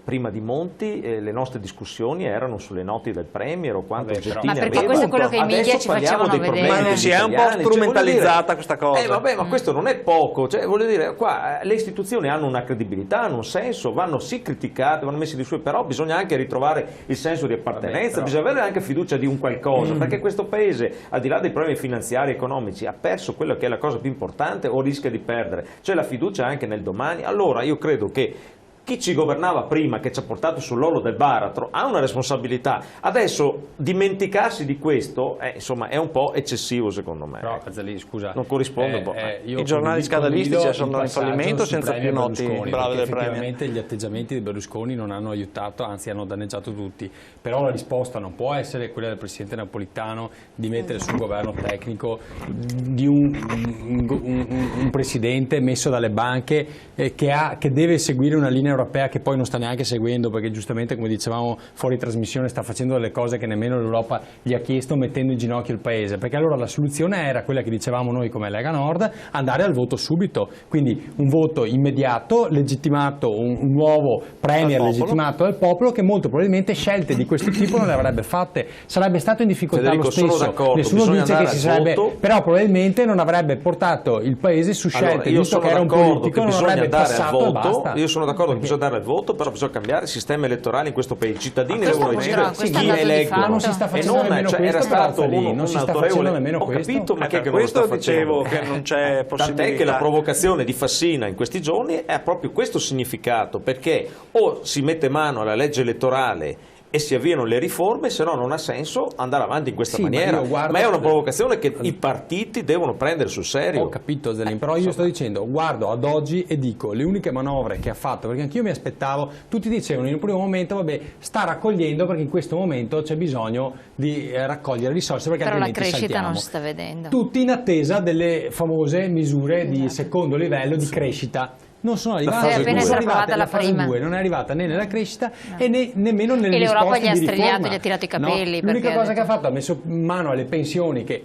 prima di Monti le nostre discussioni erano sulle noti del Premier o quanto ma perché questo è quello che i media ci facevano vedere. Ma non si è un po' strumentalizzata questa cosa. Vabbè, ma questo non è poco, cioè, voglio dire, qua le istituzioni hanno una credibilità, hanno un senso, vanno sì criticate, vanno messi di su, però bisogna anche ritrovare il senso di appartenenza, bisogna avere anche fiducia di un qualcosa, perché questo paese, al di là dei problemi finanziari e economici, ha perso quello che è la cosa più importante o rischia di perdere, cioè la fiducia anche nel domani. Allora io credo che chi ci governava prima, che ci ha portato sull'orlo del baratro, ha una responsabilità. Adesso dimenticarsi di questo insomma, è un po' eccessivo, secondo me. Però, Azzalì, scusa, non corrisponde un po'. I giornali scandalistici sono in fallimento senza più noti bravi del Premier. Effettivamente gli atteggiamenti di Berlusconi non hanno aiutato, anzi hanno danneggiato tutti. Però la risposta non può essere quella del Presidente Napolitano di mettere sul governo tecnico di un Presidente messo dalle banche che deve seguire una linea europea che poi non sta neanche seguendo, perché giustamente, come dicevamo fuori trasmissione, sta facendo delle cose che nemmeno l'Europa gli ha chiesto, mettendo in ginocchio il paese, perché allora la soluzione era quella che dicevamo noi come Lega Nord, andare al voto subito, quindi un voto immediato, legittimato, un nuovo Premier legittimato dal popolo, che molto probabilmente scelte di questo tipo non le avrebbe fatte, sarebbe stato in difficoltà lo stesso, nessuno dice che si sarebbe, però probabilmente non avrebbe portato il paese su scelte, visto che era un politico, non avrebbe passato e basta. Io sono d'accordo che bisogna dare il voto, però bisogna cambiare il sistema elettorale in questo paese. I cittadini devono decidere chi eleggono. Non si sta facendo nemmeno questo, era stato non si sta facendo nemmeno questo. Capito, ma che non lo sta dicevo che non c'è possibilità. Tant'è che la provocazione di Fassina in questi giorni ha proprio questo significato, perché o si mette mano alla legge elettorale e si avviano le riforme, se no non ha senso andare avanti in questa maniera. Ma è una provocazione che i partiti devono prendere sul serio. Ho capito, Zelin, però io sto dicendo, guardo ad oggi e dico, le uniche manovre che ha fatto, perché anch'io mi aspettavo, tutti dicevano in un primo momento, vabbè, sta raccogliendo perché in questo momento c'è bisogno di raccogliere risorse, perché però altrimenti la crescita saltiamo. non si sta vedendo. Tutti in attesa delle famose misure di secondo livello di crescita. Non sono arrivate, la fase 2 non è arrivata né nella crescita e nemmeno nelle l'Europa risposte gli ha di strigliato, riforma. gli ha tirato i capelli. L'unica cosa che ha fatto, ha messo mano alle pensioni, che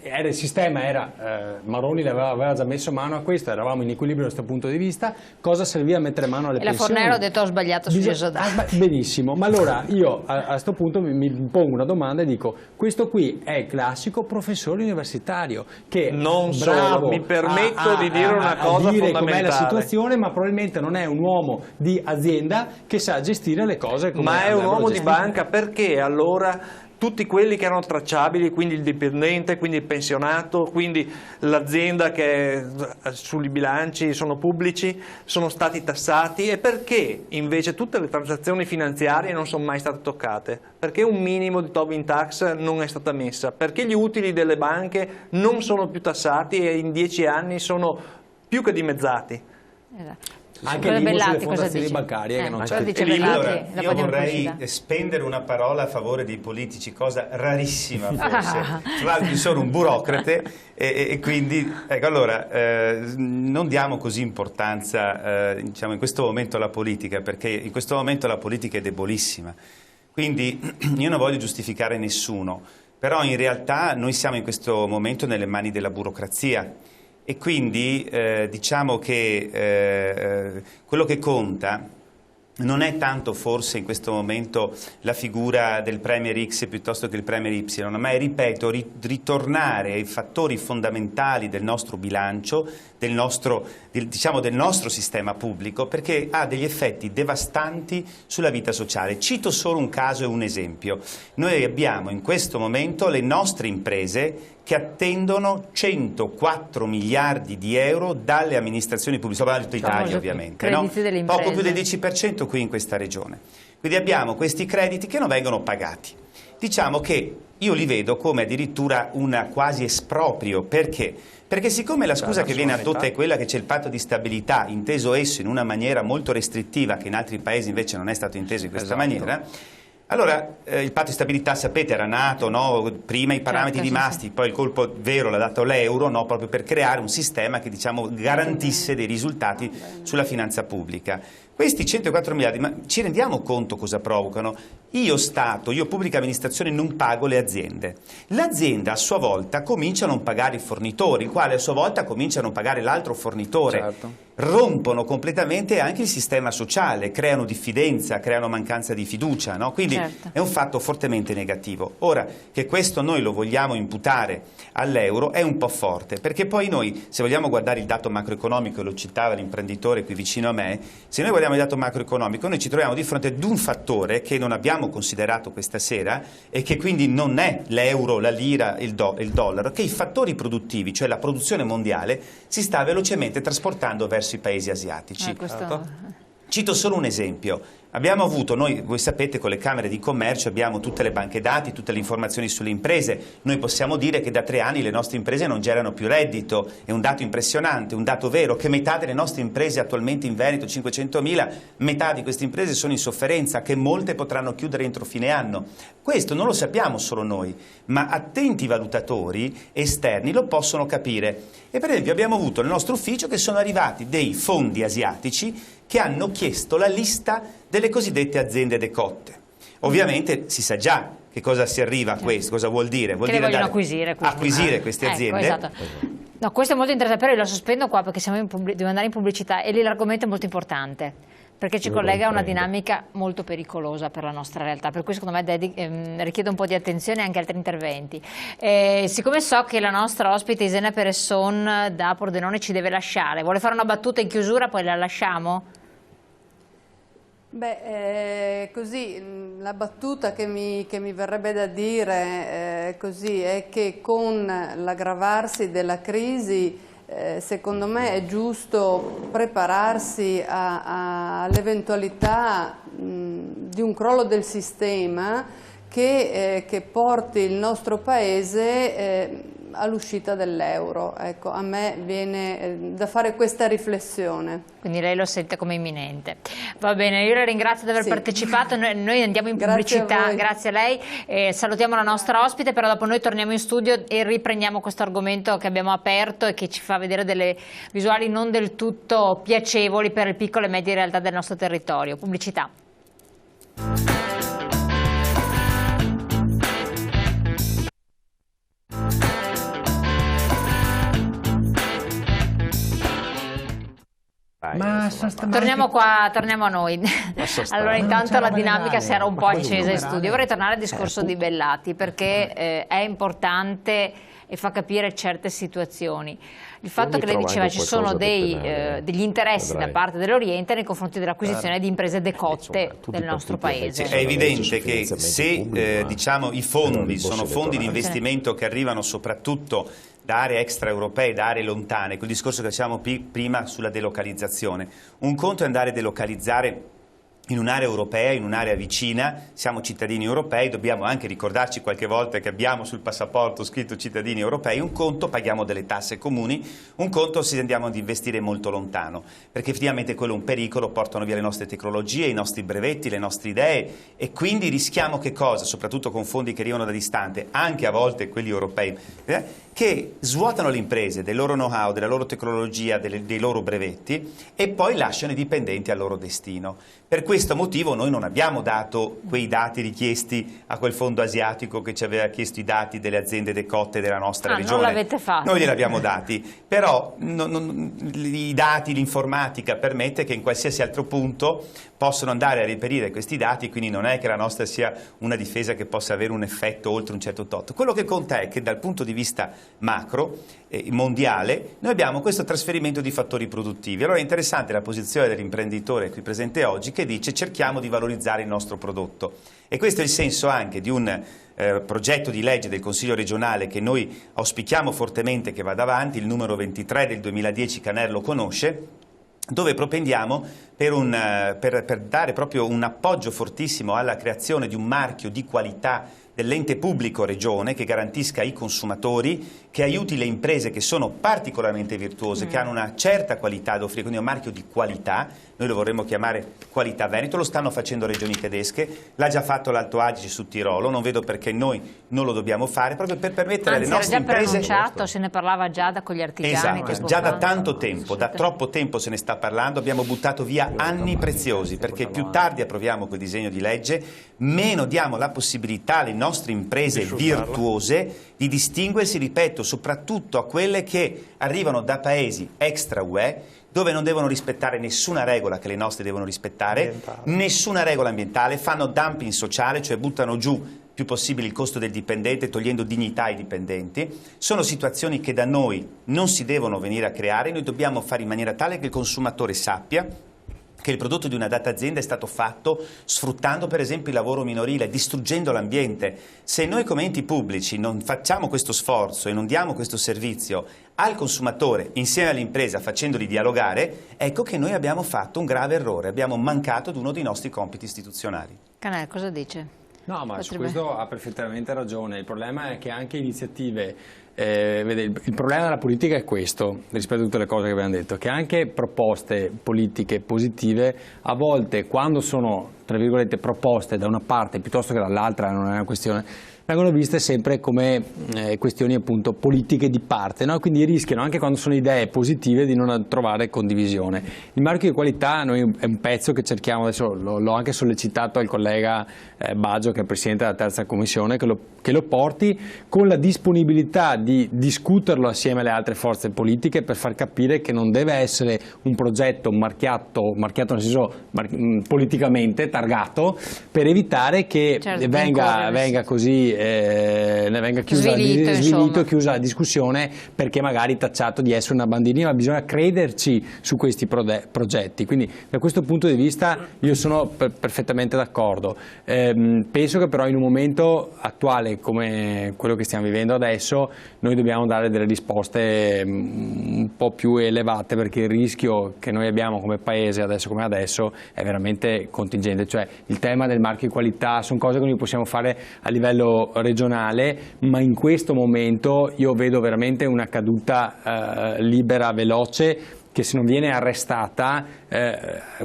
era il sistema, Maroni aveva già messo mano a questo, eravamo in equilibrio da questo punto di vista. Cosa serviva a mettere mano alle pensioni? E la Fornero ha detto ho sbagliato sugli esodati. Benissimo, ma allora io a questo punto mi pongo una domanda e dico, questo qui è il classico professore universitario che non solo, mi permetto di dire una cosa fondamentale, com'è la situazione, ma probabilmente non è un uomo di azienda che sa gestire le cose come ma è un uomo di banca, perché allora tutti quelli che erano tracciabili, quindi il dipendente, quindi il pensionato, quindi l'azienda che sui bilanci sono pubblici, sono stati tassati. E perché invece tutte le transazioni finanziarie non sono mai state toccate? Perché un minimo di Tobin tax non è stata messa? Perché gli utili delle banche non sono più tassati e in 10 anni sono più che dimezzati? Esatto. Anche l'IMU sulle fondazioni bancarie che non c'è. Allora, io vorrei spendere una parola a favore dei politici, cosa rarissima forse. Tra l'altro io sono un burocrate e quindi, ecco, allora, non diamo così importanza diciamo, in questo momento alla politica, perché in questo momento la politica è debolissima. Quindi io non voglio giustificare nessuno, però in realtà noi siamo in questo momento nelle mani della burocrazia. E quindi diciamo che quello che conta non è tanto forse in questo momento la figura del Premier X piuttosto che il Premier Y, ma è, ripeto, ritornare ai fattori fondamentali del nostro bilancio, del nostro sistema pubblico, perché ha degli effetti devastanti sulla vita sociale. Cito solo un caso e un esempio. Noi abbiamo in questo momento le nostre imprese che attendono 104 miliardi di euro dalle amministrazioni pubbliche, soprattutto Italia ovviamente, no? Poco più del 10% qui in questa regione. Quindi abbiamo questi crediti che non vengono pagati. Diciamo che io li vedo come addirittura una quasi esproprio. Perché? Perché siccome la scusa che viene addotta è quella che c'è il patto di stabilità, inteso esso in una maniera molto restrittiva, che in altri paesi invece non è stato inteso in questa maniera, allora il patto di stabilità, sapete, era nato, no? Prima i parametri di Maastricht, poi il colpo vero l'ha dato l'euro, no? Proprio per creare un sistema che, diciamo, garantisse dei risultati sulla finanza pubblica. Questi 104 miliardi, ma ci rendiamo conto cosa provocano? Io Stato, io pubblica amministrazione non pago le aziende. L'azienda a sua volta comincia a non pagare i fornitori, il quale a sua volta comincia a non pagare l'altro fornitore. Certo. Rompono completamente anche il sistema sociale, creano diffidenza, creano mancanza di fiducia, no? Quindi è un fatto fortemente negativo. Ora, che questo noi lo vogliamo imputare all'euro è un po' forte, perché poi noi, se vogliamo guardare il dato macroeconomico, lo citava l'imprenditore qui vicino a me, se noi guardiamo il dato macroeconomico noi ci troviamo di fronte ad un fattore che non abbiamo considerato questa sera e che quindi non è l'euro, la lira, il dollaro, che i fattori produttivi, cioè la produzione mondiale, si sta velocemente trasportando verso i paesi asiatici. Cito solo un esempio. Abbiamo avuto, noi, voi sapete, con le camere di commercio abbiamo tutte le banche dati, tutte le informazioni sulle imprese. Noi possiamo dire che da 3 anni le nostre imprese non generano più reddito. È un dato impressionante, un dato vero, che metà delle nostre imprese attualmente in Veneto, 500.000, metà di queste imprese sono in sofferenza, che molte potranno chiudere entro fine anno. Questo non lo sappiamo solo noi, ma attenti valutatori esterni lo possono capire. E per esempio abbiamo avuto nel nostro ufficio che sono arrivati dei fondi asiatici che hanno chiesto la lista delle cosiddette aziende decotte. Ovviamente si sa già che cosa si arriva a questo, cosa vuol dire? Vuol dire acquisire queste aziende. Esatto. No, questo è molto interessante, però io lo sospendo qua perché dobbiamo andare in pubblicità e lì l'argomento è molto importante, perché ci collega a una dinamica molto pericolosa per la nostra realtà, per cui secondo me richiede un po' di attenzione e anche altri interventi. Siccome so che la nostra ospite Isena Peresson da Pordenone ci deve lasciare, vuole fare una battuta in chiusura, poi la lasciamo? Beh, così, la battuta che mi verrebbe da dire così è che con l'aggravarsi della crisi secondo me è giusto prepararsi all'eventualità di un crollo del sistema che porti il nostro Paese all'uscita dell'euro. Ecco, a me viene da fare questa riflessione. Quindi lei lo sente come imminente. Va bene, io la ringrazio di aver partecipato, noi andiamo in pubblicità, grazie a lei, salutiamo la nostra ospite, però dopo noi torniamo in studio e riprendiamo questo argomento che abbiamo aperto e che ci fa vedere delle visuali non del tutto piacevoli per le piccole e medie realtà del nostro territorio. Pubblicità. Torniamo a noi. Allora intanto la dinamica si era un po' accesa in studio. Vorrei tornare al discorso di Bellati perché è importante e fa capire certe situazioni. Il fatto che lei diceva ci sono degli interessi da parte dell'Oriente nei confronti dell'acquisizione di imprese decotte del nostro paese. È evidente che se diciamo, i fondi sono fondi di investimento che arrivano soprattutto da aree extraeuropee, da aree lontane, quel discorso che facevamo prima sulla delocalizzazione, un conto è andare a delocalizzare in un'area europea, in un'area vicina, siamo cittadini europei, dobbiamo anche ricordarci qualche volta che abbiamo sul passaporto scritto cittadini europei, un conto paghiamo delle tasse comuni, un conto se andiamo ad investire molto lontano, perché effettivamente quello è un pericolo, portano via le nostre tecnologie, i nostri brevetti, le nostre idee e quindi rischiamo che cosa? Soprattutto con fondi che arrivano da distante, anche a volte quelli europei, che svuotano le imprese del loro know-how, della loro tecnologia, dei loro brevetti e poi lasciano i dipendenti al loro destino. Per questo motivo noi non abbiamo dato quei dati richiesti a quel fondo asiatico che ci aveva chiesto i dati delle aziende decotte della nostra regione. Non l'avete fatto. Noi glieli abbiamo dati, però i dati, l'informatica permette che in qualsiasi altro punto possono andare a reperire questi dati, quindi non è che la nostra sia una difesa che possa avere un effetto oltre un certo tot. Quello che conta è che dal punto di vista macro, mondiale, noi abbiamo questo trasferimento di fattori produttivi. Allora è interessante la posizione dell'imprenditore qui presente oggi che dice cerchiamo di valorizzare il nostro prodotto e questo è il senso anche di un progetto di legge del Consiglio regionale che noi auspichiamo fortemente che vada avanti, il numero 23 del 2010, Caner lo conosce, dove propendiamo per dare proprio un appoggio fortissimo alla creazione di un marchio di qualità dell'ente pubblico regione che garantisca i consumatori, che aiuti le imprese che sono particolarmente virtuose, che hanno una certa qualità da offrire, quindi un marchio di qualità, noi lo vorremmo chiamare Qualità Veneto, lo stanno facendo regioni tedesche, l'ha già fatto l'Alto Adige su Tirolo, non vedo perché noi non lo dobbiamo fare, proprio per permettere alle nostre imprese... Anzi, era già preannunciato, se ne parlava già con gli artigiani. Esatto, già da tanto tempo, da troppo tempo se ne sta parlando, abbiamo buttato via anni preziosi, perché più tardi approviamo quel disegno di legge, meno diamo la possibilità alle nostre imprese virtuose di distinguersi, ripeto, soprattutto a quelle che arrivano da paesi extra UE, dove non devono rispettare nessuna regola che le nostre devono rispettare, nessuna regola ambientale, fanno dumping sociale, cioè buttano giù più possibile il costo del dipendente togliendo dignità ai dipendenti. Sono situazioni che da noi non si devono venire a creare, noi dobbiamo fare in maniera tale che il consumatore sappia che il prodotto di una data azienda è stato fatto sfruttando per esempio il lavoro minorile, distruggendo l'ambiente. Se noi come enti pubblici non facciamo questo sforzo e non diamo questo servizio al consumatore insieme all'impresa facendoli dialogare, ecco che noi abbiamo fatto un grave errore, abbiamo mancato ad uno dei nostri compiti istituzionali. Caner, cosa dice? No, ma su questo ha perfettamente ragione. Il problema è che anche iniziative, il problema della politica è questo, rispetto a tutte le cose che abbiamo detto, che anche proposte politiche positive a volte quando sono, tra virgolette, proposte da una parte piuttosto che dall'altra, non è una questione, vengono viste sempre come questioni appunto politiche di parte, no? Quindi rischiano anche quando sono idee positive di non trovare condivisione. Il marchio di qualità noi è un pezzo che cerchiamo, adesso l'ho anche sollecitato al collega Baggio che è Presidente della terza commissione, che lo porti con la disponibilità di discuterlo assieme alle altre forze politiche per far capire che non deve essere un progetto marchiato nel senso politicamente targato per evitare che venga così venga chiusa la discussione perché magari tacciato di essere una bandierina, ma bisogna crederci su questi progetti, quindi da questo punto di vista io sono perfettamente d'accordo. Penso che però in un momento attuale come quello che stiamo vivendo adesso noi dobbiamo dare delle risposte un po' più elevate, perché il rischio che noi abbiamo come paese adesso come adesso è veramente contingente, cioè il tema del marchio di qualità sono cose che noi possiamo fare a livello regionale, ma in questo momento io vedo veramente una caduta libera, veloce, che se non viene arrestata,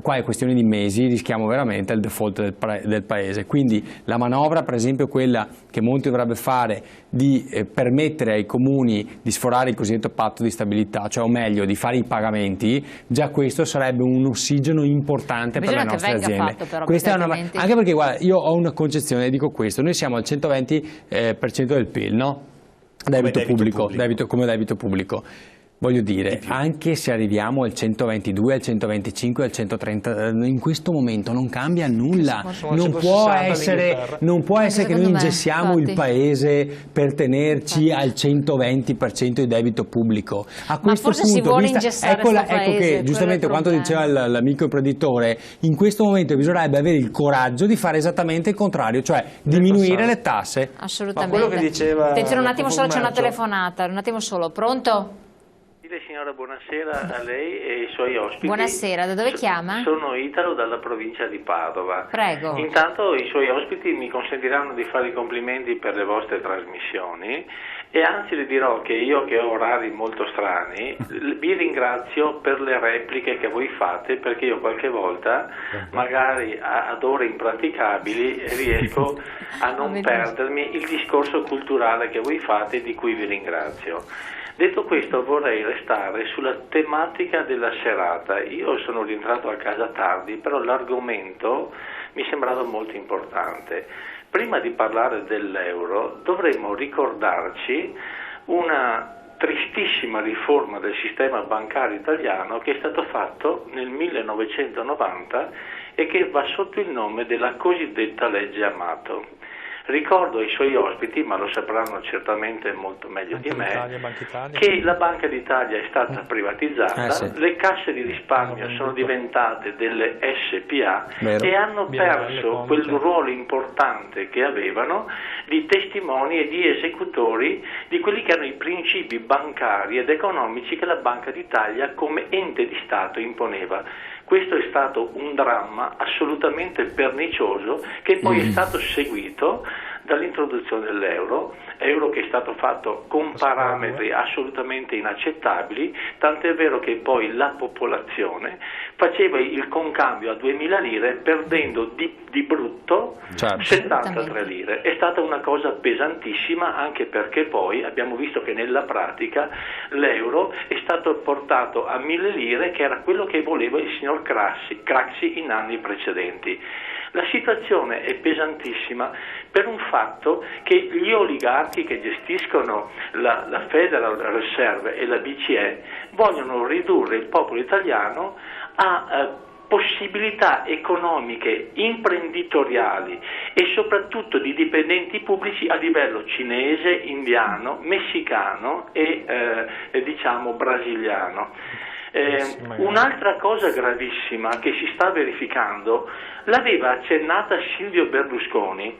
qua è questione di mesi, rischiamo veramente il default del Paese. Quindi la manovra, per esempio quella che Monti dovrebbe fare di permettere ai comuni di sforare il cosiddetto patto di stabilità, cioè o meglio di fare i pagamenti, già questo sarebbe un ossigeno importante per le nostre aziende. Fatto, però, anche perché guarda, io ho una concezione, dico questo, noi siamo al 120% del PIL, no? Debito pubblico. Voglio dire, anche se arriviamo al 122, al 125, al 130, in questo momento non cambia nulla. Non può essere che noi ingessiamo il paese per tenerci al 120% di debito pubblico. A questo punto, ecco che giustamente quanto diceva l'amico imprenditore, in questo momento bisognerebbe avere il coraggio di fare esattamente il contrario, cioè diminuire le tasse. Assolutamente. Ma quello che diceva attenzione un attimo solo, c'è una telefonata, un attimo solo, pronto? Signora, buonasera a lei e ai suoi ospiti. Buonasera, da dove chiama? Sono Italo dalla provincia di Padova. Prego. Intanto i suoi ospiti mi consentiranno di fare i complimenti per le vostre trasmissioni e anzi le dirò che io, che ho orari molto strani, vi ringrazio per le repliche che voi fate, perché io qualche volta magari ad ore impraticabili riesco a non perdermi il discorso culturale che voi fate e di cui vi ringrazio. Detto questo, vorrei restare sulla tematica della serata. Io sono rientrato a casa tardi, però l'argomento mi sembrava molto importante. Prima di parlare dell'euro dovremmo ricordarci una tristissima riforma del sistema bancario italiano che è stato fatto nel 1990 e che va sotto il nome della cosiddetta legge Amato. Ricordo ai suoi ospiti, ma lo sapranno certamente molto meglio di me, che la Banca d'Italia è stata privatizzata, le casse di risparmio sono diventate delle SPA e hanno perso quel ruolo importante che avevano di testimoni e di esecutori di quelli che erano i principi bancari ed economici che la Banca d'Italia come ente di Stato imponeva. Questo è stato un dramma assolutamente pernicioso che poi è stato seguito dall'introduzione dell'euro, euro che è stato fatto con parametri assolutamente inaccettabili, tant'è vero che poi la popolazione faceva il concambio a 2.000 lire perdendo di brutto 73 lire. È stata una cosa pesantissima, anche perché poi abbiamo visto che nella pratica l'euro è stato portato a 1.000 lire, che era quello che voleva il signor Craxi in anni precedenti. La situazione è pesantissima per un fatto che gli oligarchi che gestiscono la Federal Reserve e la BCE vogliono ridurre il popolo italiano a possibilità economiche, imprenditoriali e soprattutto di dipendenti pubblici a livello cinese, indiano, messicano e diciamo brasiliano. Un'altra cosa gravissima che si sta verificando l'aveva accennata Silvio Berlusconi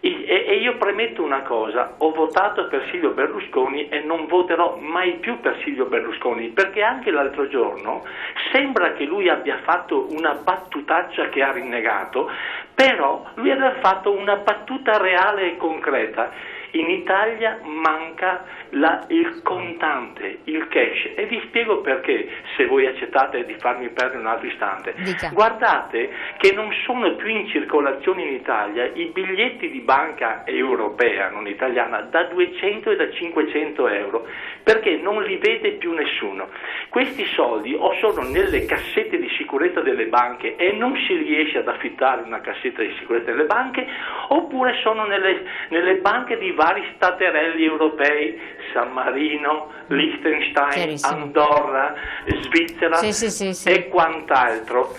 e io premetto una cosa: ho votato per Silvio Berlusconi e non voterò mai più per Silvio Berlusconi, perché anche l'altro giorno sembra che lui abbia fatto una battutaccia che ha rinnegato, però lui aveva fatto una battuta reale e concreta. In Italia manca il contante, il cash, e vi spiego perché, se voi accettate di farmi perdere un altro istante. Guardate che non sono più in circolazione in Italia i biglietti di banca europea, non italiana, da 200 e da 500 euro, perché non li vede più nessuno. Questi soldi o sono nelle cassette di sicurezza delle banche e non si riesce ad affittare una cassetta di sicurezza delle banche, oppure sono nelle banche di vari staterelli europei, San Marino, Liechtenstein, Andorra, Svizzera e quant'altro.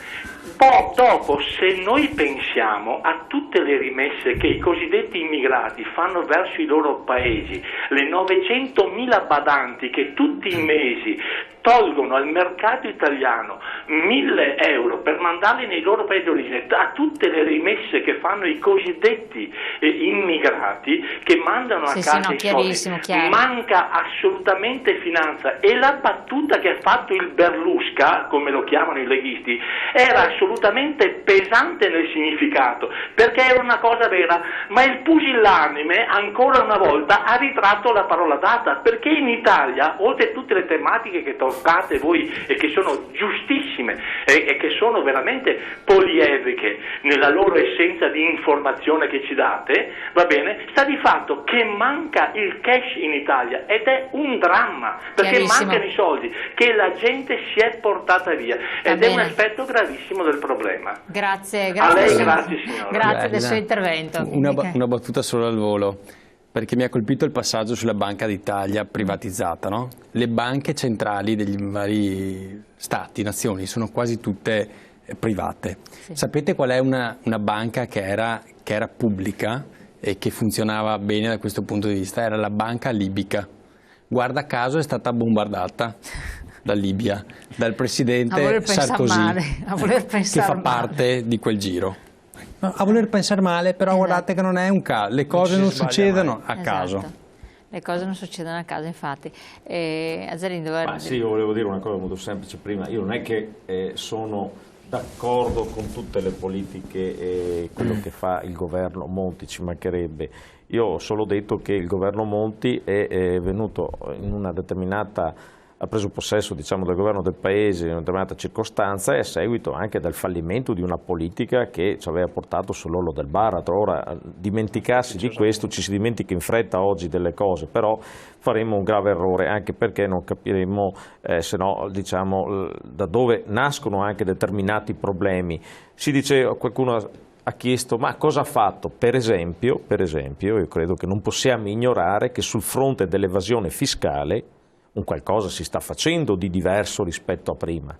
Poi dopo, se noi pensiamo a tutte le rimesse che i cosiddetti immigrati fanno verso i loro paesi, le 900.000 badanti che tutti i mesi tolgono al mercato italiano 1.000 euro per mandarli nei loro paesi di origine, a tutte le rimesse che fanno i cosiddetti immigrati che mandano a casa i soldi, manca assolutamente finanza. E la battuta che ha fatto il Berlusca, come lo chiamano i leghisti, era assolutamente pesante nel significato, perché era una cosa vera, ma il pusillanime ancora una volta ha ritratto la parola data, perché in Italia, oltre a tutte le tematiche che toccate voi e che sono giustissime e che sono veramente poliedriche nella loro essenza di informazione che ci date, va bene, sta di fatto che manca il cash in Italia ed è un dramma, perché mancano i soldi che la gente si è portata via ed è un aspetto gravissimo del problema. Grazie a lei, grazie signora. Grazie del suo intervento. Una battuta solo al volo. perché mi ha colpito il passaggio sulla Banca d'Italia privatizzata, no? Le banche centrali degli vari stati, nazioni, sono quasi tutte private. Sì. Sapete qual è una banca che era pubblica e che funzionava bene da questo punto di vista? Era la banca libica. Guarda caso è stata bombardata da Libia, dal presidente Sarkozy, che fa parte di quel giro. No, a voler pensare male, però guardate che non è un caso, le cose non succedono a caso. Le cose non succedono a caso, infatti. Azzarino, sì, io volevo dire una cosa molto semplice prima. Io non è che sono d'accordo con tutte le politiche e quello che fa il governo Monti, ci mancherebbe. Io ho solo detto che il governo Monti è venuto in una determinata, ha preso possesso, diciamo, del governo del paese in una determinata circostanza e a seguito anche del fallimento di una politica che ci aveva portato sull'orlo del baratro. Ora, dimenticarsi di questo, ci si dimentica in fretta oggi delle cose, però faremo un grave errore, anche perché non capiremo se no, diciamo, da dove nascono anche determinati problemi. Si dice, qualcuno ha chiesto ma cosa ha fatto? Per esempio, io credo che non possiamo ignorare che sul fronte dell'evasione fiscale un qualcosa si sta facendo di diverso rispetto a prima.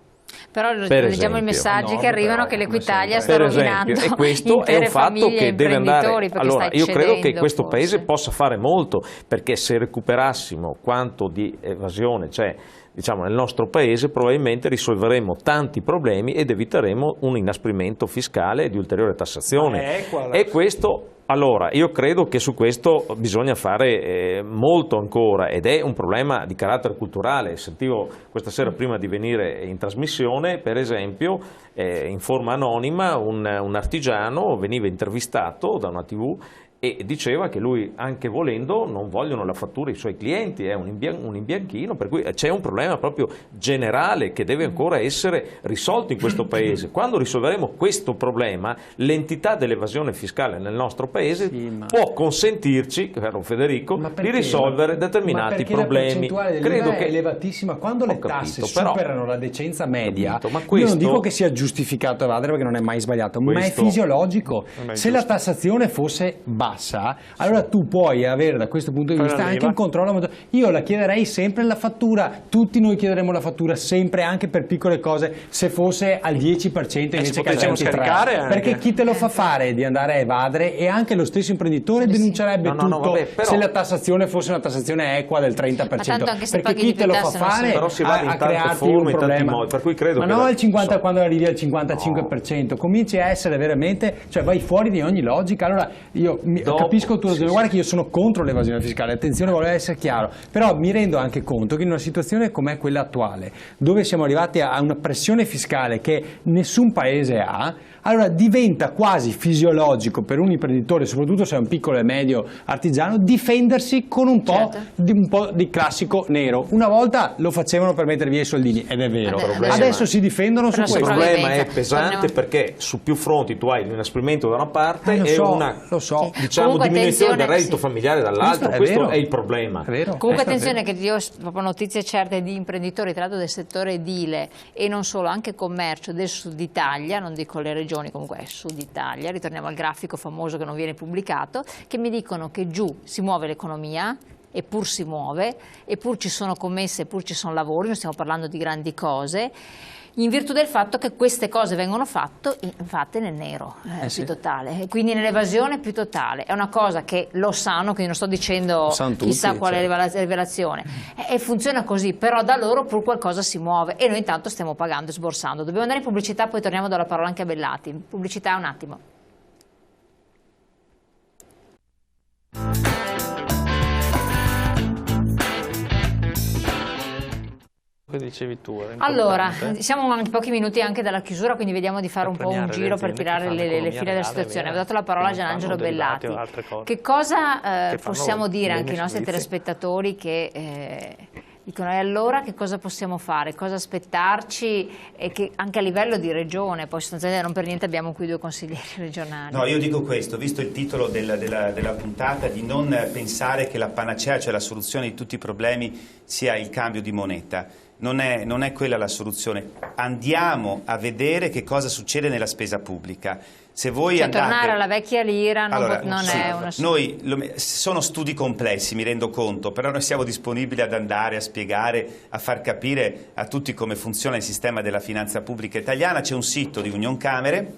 Però leggiamo i messaggi che arrivano che l'Equitalia sta rovinando e questo è un fatto che deve andare. Allora, io credo che questo paese possa fare molto, perché se recuperassimo quanto di evasione c'è, diciamo, nel nostro paese, probabilmente risolveremo tanti problemi ed eviteremo un inasprimento fiscale e di ulteriore tassazione. E questo, allora, io credo che su questo bisogna fare molto ancora, ed è un problema di carattere culturale. Sentivo questa sera, prima di venire in trasmissione, per esempio, in forma anonima un artigiano veniva intervistato da una TV e diceva che lui, anche volendo, non vogliono la fattura i suoi clienti, è un imbianchino, per cui c'è un problema proprio generale che deve ancora essere risolto in questo paese. Quando risolveremo questo problema, l'entità dell'evasione fiscale nel nostro paese può consentirci, caro Federico, di risolvere determinati problemi. La percentuale dell'IVA è elevatissima. Quando le tasse superano la decenza media, io non dico che sia giustificato evadere, perché non è mai sbagliato, ma è fisiologico. Se la tassazione fosse bassa, allora tu puoi avere da questo punto di vista anche un controllo. Io la chiederei sempre la fattura, tutti noi chiederemo la fattura sempre, anche per piccole cose, se fosse al 10% invece che al 23%, perché chi te lo fa fare di andare a evadere, e anche lo stesso imprenditore denuncerebbe tutto se la tassazione fosse una tassazione equa del 30%, perché chi te lo fa fare a crearti un problema. Per cui credo ma no, il 50 quando arrivi al 55% cominci a essere veramente, cioè vai fuori di ogni logica. Allora io capisco il tuo ragione, guarda che io sono contro l'evasione fiscale, attenzione, voglio essere chiaro, però mi rendo anche conto che in una situazione come quella attuale, dove siamo arrivati a una pressione fiscale che nessun paese ha, allora diventa quasi fisiologico per un imprenditore, soprattutto se è un piccolo e medio artigiano, difendersi con un po' di classico nero. Una volta lo facevano per mettere via i soldini, ed è vero, adesso si difendono su questo. Il problema è pesante perché su più fronti tu hai l'inasprimento da una parte e una diciamo, diminuzione del reddito familiare dall'altro. Questo è il problema. Comunque attenzione, che io ho proprio notizie certe di imprenditori, tra l'altro del settore edile e non solo, anche commercio del Sud Italia, non dico le regioni, comunque è Sud Italia, ritorniamo al grafico famoso che non viene pubblicato, che mi dicono che giù si muove l'economia, eppur si muove, eppur ci sono commesse, eppur ci sono lavori, non stiamo parlando di grandi cose, in virtù del fatto che queste cose vengono fatte nel nero più totale, e quindi nell'evasione più totale. È una cosa che lo sanno, quindi non sto dicendo chissà qual è la rivelazione, e funziona così, però da loro pur qualcosa si muove e noi intanto stiamo pagando e sborsando. Dobbiamo andare in pubblicità, poi torniamo dalla parola anche a Bellati. Pubblicità un attimo. Dicevi tu, allora, siamo a pochi minuti anche dalla chiusura, quindi vediamo di fare un po' un giro per tirare le file della situazione. Ho dato la parola a Gianangelo Bellati. Che cosa possiamo dire anche ai nostri telespettatori che dicono allora che cosa possiamo fare, cosa aspettarci, e che anche a livello di regione, poi sostanzialmente non per niente abbiamo qui due consiglieri regionali. No, io dico questo, visto il titolo della puntata, di non pensare che la panacea, cioè la soluzione di tutti i problemi, sia il cambio di moneta. non è quella la soluzione. Andiamo a vedere che cosa succede nella spesa pubblica. Se voi tornare alla vecchia lira non sì, è una soluzione. Sono studi complessi, mi rendo conto, però noi siamo disponibili ad andare a spiegare, a far capire a tutti come funziona il sistema della finanza pubblica italiana. C'è un sito di Unioncamere,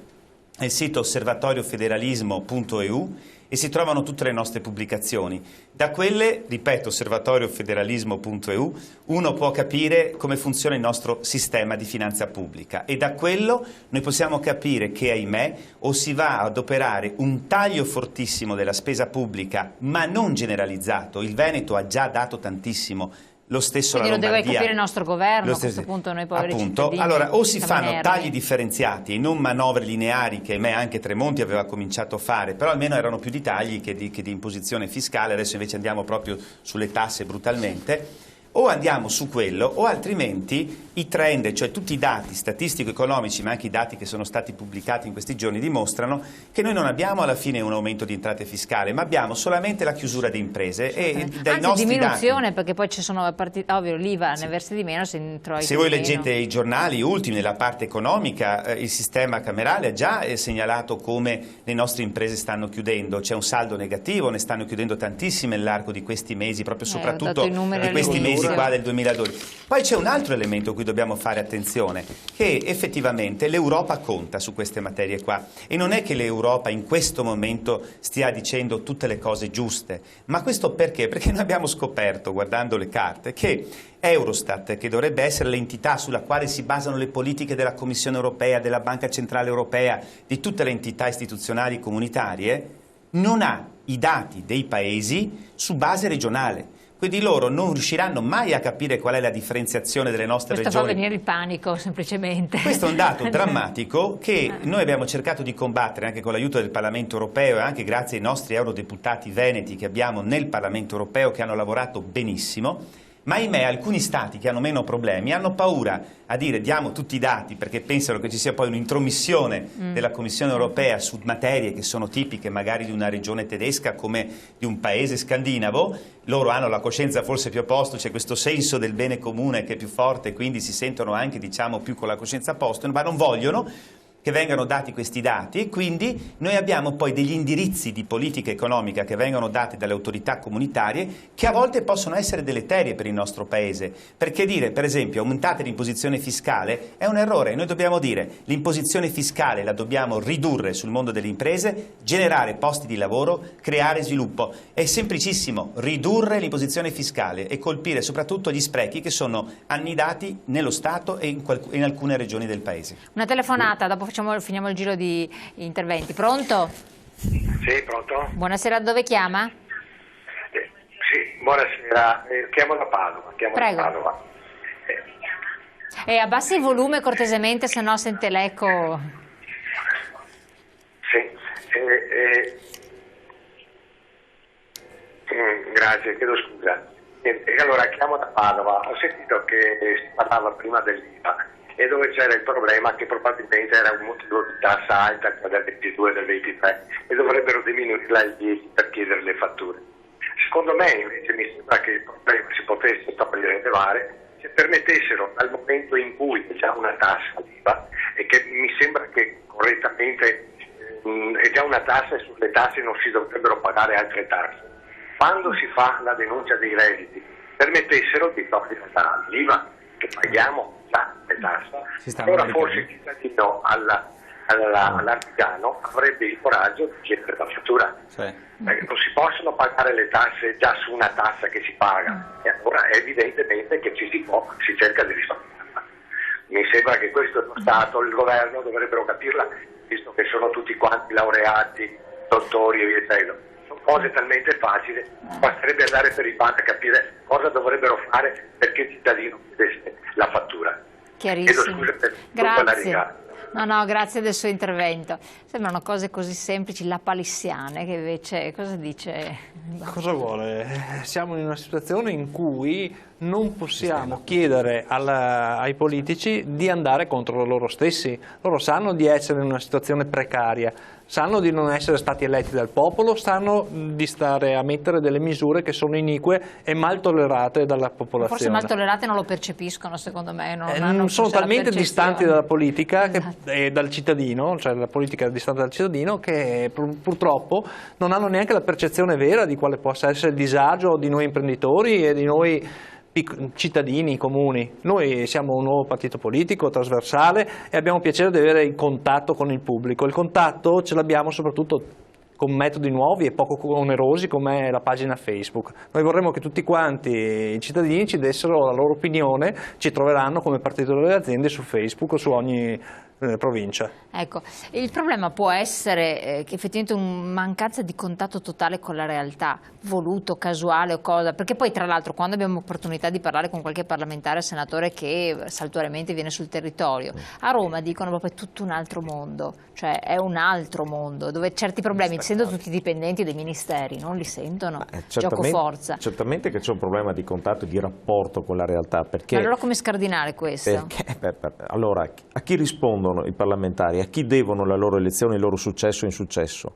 è il sito osservatoriofederalismo.eu, e si trovano tutte le nostre pubblicazioni. Da quelle, ripeto, osservatoriofederalismo.eu, uno può capire come funziona il nostro sistema di finanza pubblica, e da quello noi possiamo capire che, ahimè, o si va ad operare un taglio fortissimo della spesa pubblica, ma non generalizzato. Il Veneto ha già dato tantissimo, lo stesso quindi la Lombardia. Quindi lo deve capire il nostro governo, a questo punto noi poveri cittadini. Allora, o si fanno tagli differenziati e non manovre lineari, che anche Tremonti aveva cominciato a fare, però almeno erano più di tagli che di imposizione fiscale. Adesso invece andiamo proprio sulle tasse brutalmente. O andiamo su quello, o altrimenti i trend, cioè tutti i dati statistico-economici, ma anche i dati che sono stati pubblicati in questi giorni, dimostrano che noi non abbiamo alla fine un aumento di entrate fiscali, ma abbiamo solamente la chiusura di imprese. E dai nostri diminuzione, dati, perché poi ci sono partite, ovvio, l'IVA ne versa di meno, se introiti se voi leggete i giornali ultimi nella parte economica, il sistema camerale ha già segnalato come le nostre imprese stanno chiudendo, c'è un saldo negativo, ne stanno chiudendo tantissime nell'arco di questi mesi, proprio soprattutto di questi mesi qua del 2012. Poi c'è un altro elemento a cui dobbiamo fare attenzione, che effettivamente l'Europa conta su queste materie qua, e non è che l'Europa in questo momento stia dicendo tutte le cose giuste, ma questo perché? Perché noi abbiamo scoperto, guardando le carte, che Eurostat, che dovrebbe essere l'entità sulla quale si basano le politiche della Commissione europea, della Banca Centrale Europea, di tutte le entità istituzionali comunitarie, non ha i dati dei paesi su base regionale. Quindi loro non riusciranno mai a capire qual è la differenziazione delle nostre regioni. Questo fa venire il panico, semplicemente. Questo è un dato drammatico che noi abbiamo cercato di combattere anche con l'aiuto del Parlamento europeo, e anche grazie ai nostri eurodeputati veneti che abbiamo nel Parlamento europeo, che hanno lavorato benissimo. Ma ahimè alcuni stati che hanno meno problemi hanno paura a dire diamo tutti i dati, perché pensano che ci sia poi un'intromissione della Commissione europea su materie che sono tipiche magari di una regione tedesca come di un paese scandinavo. Loro hanno la coscienza forse più a posto, c'è questo senso del bene comune che è più forte, quindi si sentono anche, diciamo, più con la coscienza a posto, ma non vogliono che vengano dati questi dati, e quindi noi abbiamo poi degli indirizzi di politica economica che vengono dati dalle autorità comunitarie, che a volte possono essere deleterie per il nostro Paese, perché dire per esempio aumentate l'imposizione fiscale è un errore. Noi dobbiamo dire l'imposizione fiscale la dobbiamo ridurre sul mondo delle imprese, generare posti di lavoro, creare sviluppo. È semplicissimo, ridurre l'imposizione fiscale e colpire soprattutto gli sprechi che sono annidati nello Stato e in alcune regioni del Paese. Una telefonata, dopo finiamo il giro di interventi. Pronto? Sì, pronto. Buonasera, dove chiama? Sì, buonasera, chiamo da Padova. Prego. Da Padova. Abbassi il volume cortesemente, se no sente l'eco. Sì, grazie, chiedo scusa. Allora, chiamo da Padova, ho sentito che si parlava prima dell'IVA, e dove c'era il problema che probabilmente era un motivo di tassa alta, quella del 22 e del 23, e dovrebbero diminuirla al 10 per chiedere le fatture. Secondo me invece mi sembra che il problema si potesse togliere e levare se permettessero, dal momento in cui c'è già una tassa l'IVA, e che mi sembra che correttamente è già una tassa, e sulle tasse non si dovrebbero pagare altre tasse, quando si fa la denuncia dei redditi permettessero di togliere l'IVA che paghiamo le tasse. Allora forse il cittadino all'artigiano avrebbe il coraggio di chiedere la fattura. Non si possono pagare le tasse già su una tassa che si paga, e allora evidentemente che si cerca di risparmiarla. Mi sembra che questo lo Stato, il governo dovrebbero capirla, visto che sono tutti quanti laureati, dottori e via dicendo. Sono cose talmente facili, basterebbe andare per i banchi a capire cosa dovrebbero fare perché il cittadino chiedesse la fattura. Chiarissimo. Grazie. No, grazie del suo intervento. Sembrano cose così semplici, lapalissiane, che invece cosa dice? Cosa vuole? Siamo in una situazione in cui non possiamo chiedere ai politici di andare contro loro stessi. Loro sanno di essere in una situazione precaria, sanno di non essere stati eletti dal popolo, sanno di stare a mettere delle misure che sono inique e mal tollerate dalla popolazione. Forse mal tollerate non lo percepiscono, secondo me. Non sono talmente distanti dalla politica e dal cittadino, cioè la politica è distante dal cittadino, che purtroppo non hanno neanche la percezione vera di quale possa essere il disagio di noi imprenditori e di noi cittadini comuni. Noi siamo un nuovo partito politico trasversale e abbiamo piacere di avere il contatto con il pubblico. Il contatto ce l'abbiamo soprattutto con metodi nuovi e poco onerosi come la pagina Facebook. Noi vorremmo che tutti quanti i cittadini ci dessero la loro opinione, ci troveranno come partito delle aziende su Facebook o su ogni provincia. Ecco, il problema può essere che effettivamente una mancanza di contatto totale con la realtà, voluto, casuale o cosa, perché poi tra l'altro quando abbiamo opportunità di parlare con qualche parlamentare o senatore che saltuariamente viene sul territorio, a Roma dicono proprio è tutto un altro mondo, cioè è un altro mondo dove certi problemi, essendo tutti dipendenti dai ministeri, non li sentono, gioco forza. Certamente che c'è un problema di contatto e di rapporto con la realtà. Perché, ma allora come scardinare questo? Allora, a chi rispondono i parlamentari? A chi devono la loro elezione, il loro successo o insuccesso?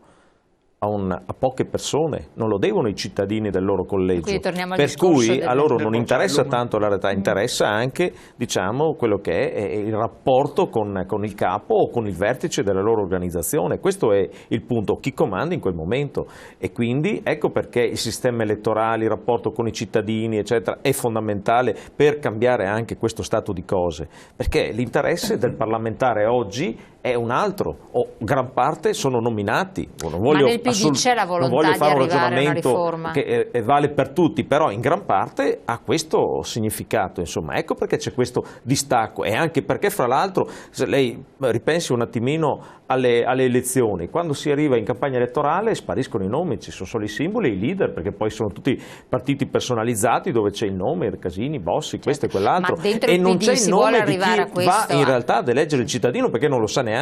A poche persone, non lo devono i cittadini del loro collegio, per cui a loro non interessa tanto la realtà, interessa anche, diciamo, quello che è il rapporto con il capo o con il vertice della loro organizzazione. Questo è il punto, chi comanda in quel momento, e quindi ecco perché il sistema elettorale, il rapporto con i cittadini eccetera è fondamentale per cambiare anche questo stato di cose, perché l'interesse del parlamentare oggi è un altro, o gran parte sono nominati. Non voglio, ma nel PD c'è la volontà di arrivare a una riforma che vale per tutti, però in gran parte ha questo significato, insomma. Ecco perché c'è questo distacco, e anche perché fra l'altro, se lei ripensi un attimino alle elezioni, quando si arriva in campagna elettorale spariscono i nomi, ci sono solo i simboli e i leader, perché poi sono tutti partiti personalizzati dove c'è il nome, Casini, Bossi, questo e quell'altro, e non c'è il nome di chi va in realtà ad eleggere il cittadino, perché non lo sa neanche.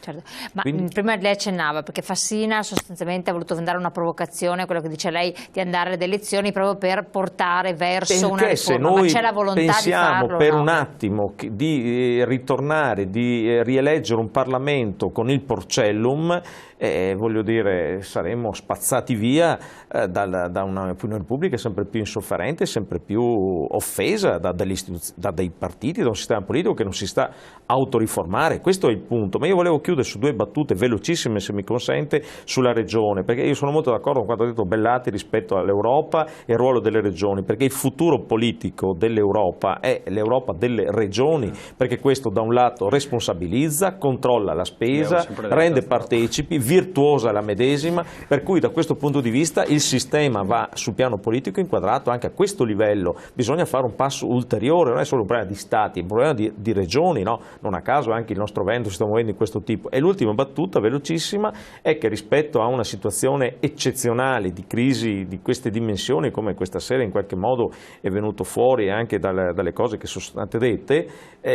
Certo. Ma prima lei accennava, perché Fassina sostanzialmente ha voluto dare una provocazione, quello che dice lei, di andare ad elezioni proprio per portare verso una riforma, ma c'è la volontà di farlo? Per un attimo di ritornare, di rieleggere un Parlamento con il Porcellum, voglio dire, saremmo spazzati via da un'opinione pubblica sempre più insofferente, sempre più offesa da dei partiti, da un sistema politico che non si sta autoriformare. Questo è il punto. Ma io volevo chiudere su due battute velocissime, se mi consente, sulla regione, perché io sono molto d'accordo con quanto ha detto Bellati rispetto all'Europa e il ruolo delle regioni, perché il futuro politico dell'Europa è l'Europa delle regioni, perché questo da un lato responsabilizza, controlla la spesa, rende partecipi, virtuosa la medesima, per cui da questo punto di vista il sistema va sul piano politico inquadrato anche a questo livello. Bisogna fare un passo ulteriore, non è solo un problema di stati, è un problema di regioni, no? Non a caso anche il nostro Veneto si sta muovendo in questo tipo. E l'ultima battuta velocissima è che rispetto a una situazione eccezionale di crisi di queste dimensioni, come questa sera in qualche modo è venuto fuori anche dalle cose che sono state dette,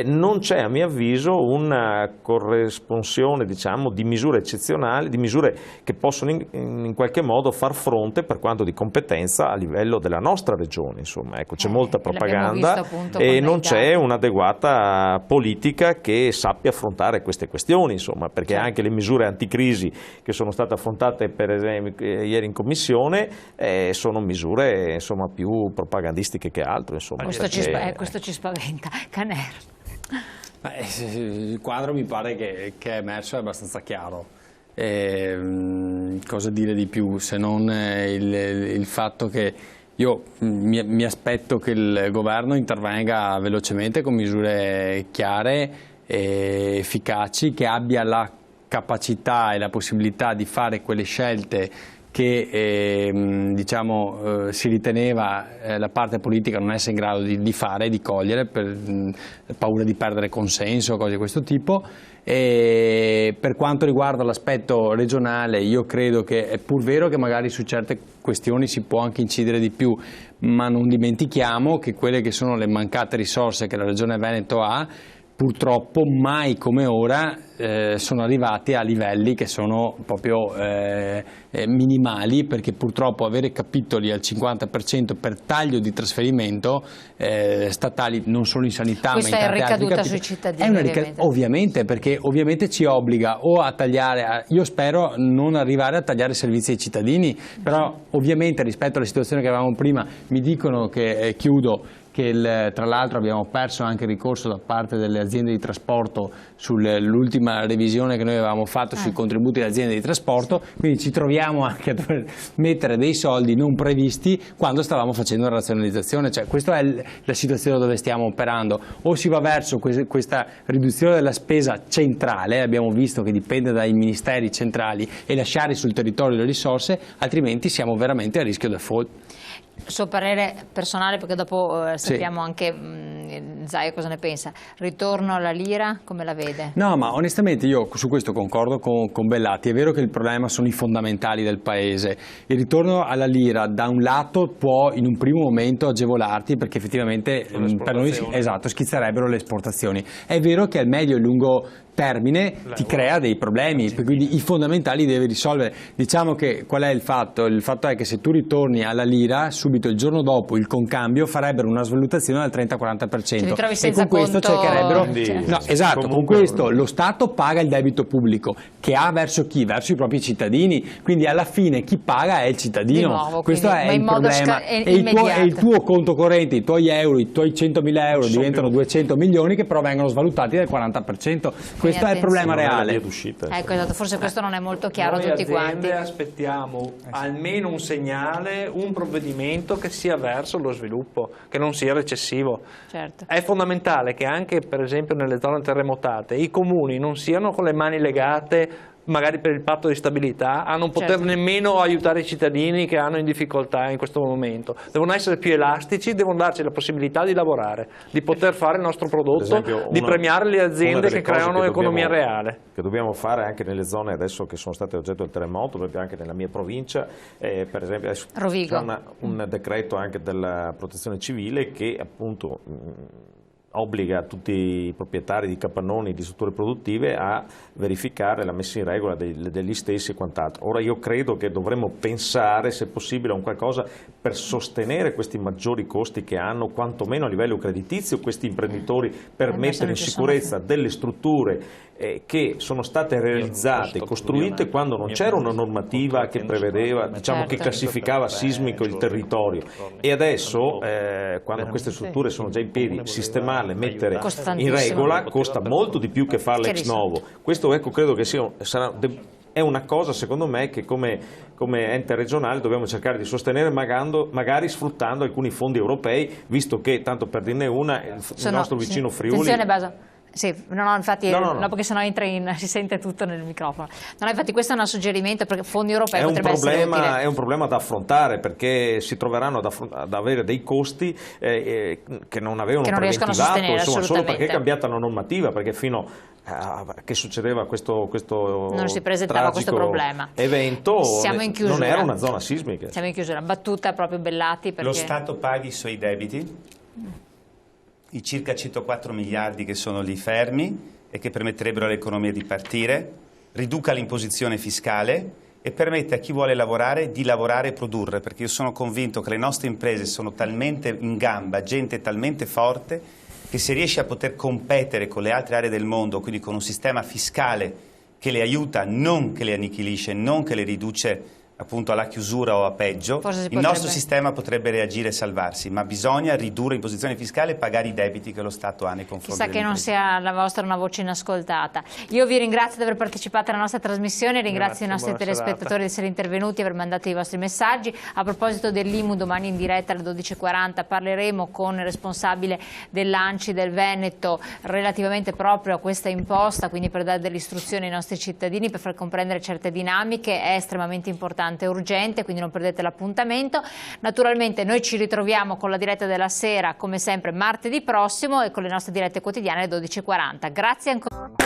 non c'è a mio avviso una corresponsione, diciamo, di misure eccezionali, di misure che possono in qualche modo far fronte per quanto di competenza a livello della nostra regione. Insomma, ecco, c'è molta propaganda e non c'è un'adeguata politica che sappia affrontare queste questioni, insomma, perché anche le misure anticrisi che sono state affrontate per esempio ieri in commissione sono misure, insomma, più propagandistiche che altro, insomma. Questo ci spaventa. Caner. Il quadro mi pare che è emerso, è abbastanza chiaro. Cosa dire di più se non il fatto che io mi aspetto che il governo intervenga velocemente con misure chiare e efficaci, che abbia la capacità e la possibilità di fare quelle scelte che diciamo, si riteneva la parte politica non essere in grado di fare, di cogliere, per paura di perdere consenso, cose di questo tipo. E per quanto riguarda l'aspetto regionale, io credo che è pur vero che magari su certe questioni si può anche incidere di più, ma non dimentichiamo che quelle che sono le mancate risorse che la Regione Veneto ha, purtroppo mai come ora sono arrivati a livelli che sono proprio minimali, perché purtroppo avere capitoli al 50% per taglio di trasferimento statali non solo in sanità questa ma in è tanti altri ricaduta sui cittadini, ovviamente, perché ovviamente ci obbliga o a tagliare, io spero non arrivare a tagliare servizi ai cittadini, però ovviamente rispetto alla situazione che avevamo prima mi dicono che chiudo che tra l'altro abbiamo perso anche il ricorso da parte delle aziende di trasporto sull'ultima revisione che noi avevamo fatto sui contributi alle aziende di trasporto, quindi ci troviamo anche a dover mettere dei soldi non previsti quando stavamo facendo la razionalizzazione, cioè questa è la situazione dove stiamo operando, o si va verso questa riduzione della spesa centrale, abbiamo visto che dipende dai ministeri centrali, e lasciare sul territorio le risorse, altrimenti siamo veramente a rischio default. Suo parere personale, perché dopo sappiamo anche Zaia cosa ne pensa. Ritorno alla lira, come la vede? No, ma onestamente io su questo concordo con Bellati. È vero che il problema sono i fondamentali del paese. Il ritorno alla lira da un lato può in un primo momento agevolarti, perché effettivamente per noi schizzerebbero le esportazioni. È vero che al medio e lungo termine ti crea dei problemi, quindi i fondamentali devi risolvere. Diciamo che qual è il fatto? Il fatto è che se tu ritorni alla lira, subito il giorno dopo il concambio farebbero una svalutazione del 30-40%, e con questo cercherebbero con questo lo Stato paga il debito pubblico che ha verso chi? Verso i propri cittadini, quindi alla fine chi paga è il cittadino. Nuovo, questo è il problema, e il tuo conto corrente, i tuoi euro, i tuoi 100.000 euro diventano 200 milioni che però vengono svalutati del 40%. Questo è il problema reale. Ecco, esatto, forse questo non è molto chiaro a tutti quanti. Noi aspettiamo almeno un segnale, un provvedimento che sia verso lo sviluppo, che non sia recessivo. Certo. È fondamentale che anche per esempio nelle zone terremotate i comuni non siano con le mani legate magari per il patto di stabilità, a non poter nemmeno aiutare i cittadini che hanno in difficoltà in questo momento. Devono essere più elastici, devono darci la possibilità di lavorare, di poter fare il nostro prodotto, esempio, di premiare le aziende che creano economia reale. Che dobbiamo fare anche nelle zone adesso che sono state oggetto del terremoto, perché anche nella mia provincia, per esempio c'è un decreto anche della protezione civile che appunto obbliga tutti i proprietari di capannoni, di strutture produttive a verificare la messa in regola degli stessi e quant'altro. Ora io credo che dovremmo pensare, se possibile, a un qualcosa per sostenere questi maggiori costi che hanno, quantomeno a livello creditizio, questi imprenditori, per mettere in sicurezza delle strutture che sono state realizzate, costruite quando non c'era una normativa che prevedeva, diciamo, che classificava sismico il territorio, e adesso quando queste strutture sono già in piedi, sistemarle, mettere in regola costa molto di più che farle ex novo. Questo credo che è una cosa, secondo me, che come ente regionale dobbiamo cercare di sostenere, magari sfruttando alcuni fondi europei, visto che, tanto per dirne una, il nostro vicino Friuli... Sì, infatti, no, perché sennò si sente tutto nel microfono. No, infatti questo è un suggerimento, perché fondi europei potrebbe essere utile. È un problema da affrontare, perché si troveranno ad avere dei costi che non avevano preventivato, insomma, solo perché è cambiata la normativa, perché fino a che succedeva questo non si presentava questo problema. Evento, non era una zona sismica. Siamo in chiusura, battuta proprio Bellati. Perché... Lo Stato paghi i suoi debiti, i circa 104 miliardi che sono lì fermi e che permetterebbero all'economia di partire, riduca l'imposizione fiscale e permette a chi vuole lavorare di lavorare e produrre, perché io sono convinto che le nostre imprese sono talmente in gamba, gente talmente forte, che se riesce a poter competere con le altre aree del mondo, quindi con un sistema fiscale che le aiuta, non che le annichilisce, non che le riduce appunto alla chiusura o a peggio, il nostro sistema potrebbe reagire e salvarsi, ma bisogna ridurre l'imposizione fiscale e pagare i debiti che lo Stato ha nei confronti delle imprese. Chissà che non sia la vostra una voce inascoltata. Io vi ringrazio di aver partecipato alla nostra trasmissione, ringrazio i nostri telespettatori di essere intervenuti e aver mandato i vostri messaggi. A proposito dell'IMU, domani in diretta alle 12:40 parleremo con il responsabile dell'ANCI del Veneto relativamente proprio a questa imposta, quindi per dare delle istruzioni ai nostri cittadini, per far comprendere certe dinamiche. È estremamente importante, urgente, quindi non perdete l'appuntamento. Naturalmente noi ci ritroviamo con la diretta della sera come sempre martedì prossimo e con le nostre dirette quotidiane alle 12:40. Grazie ancora.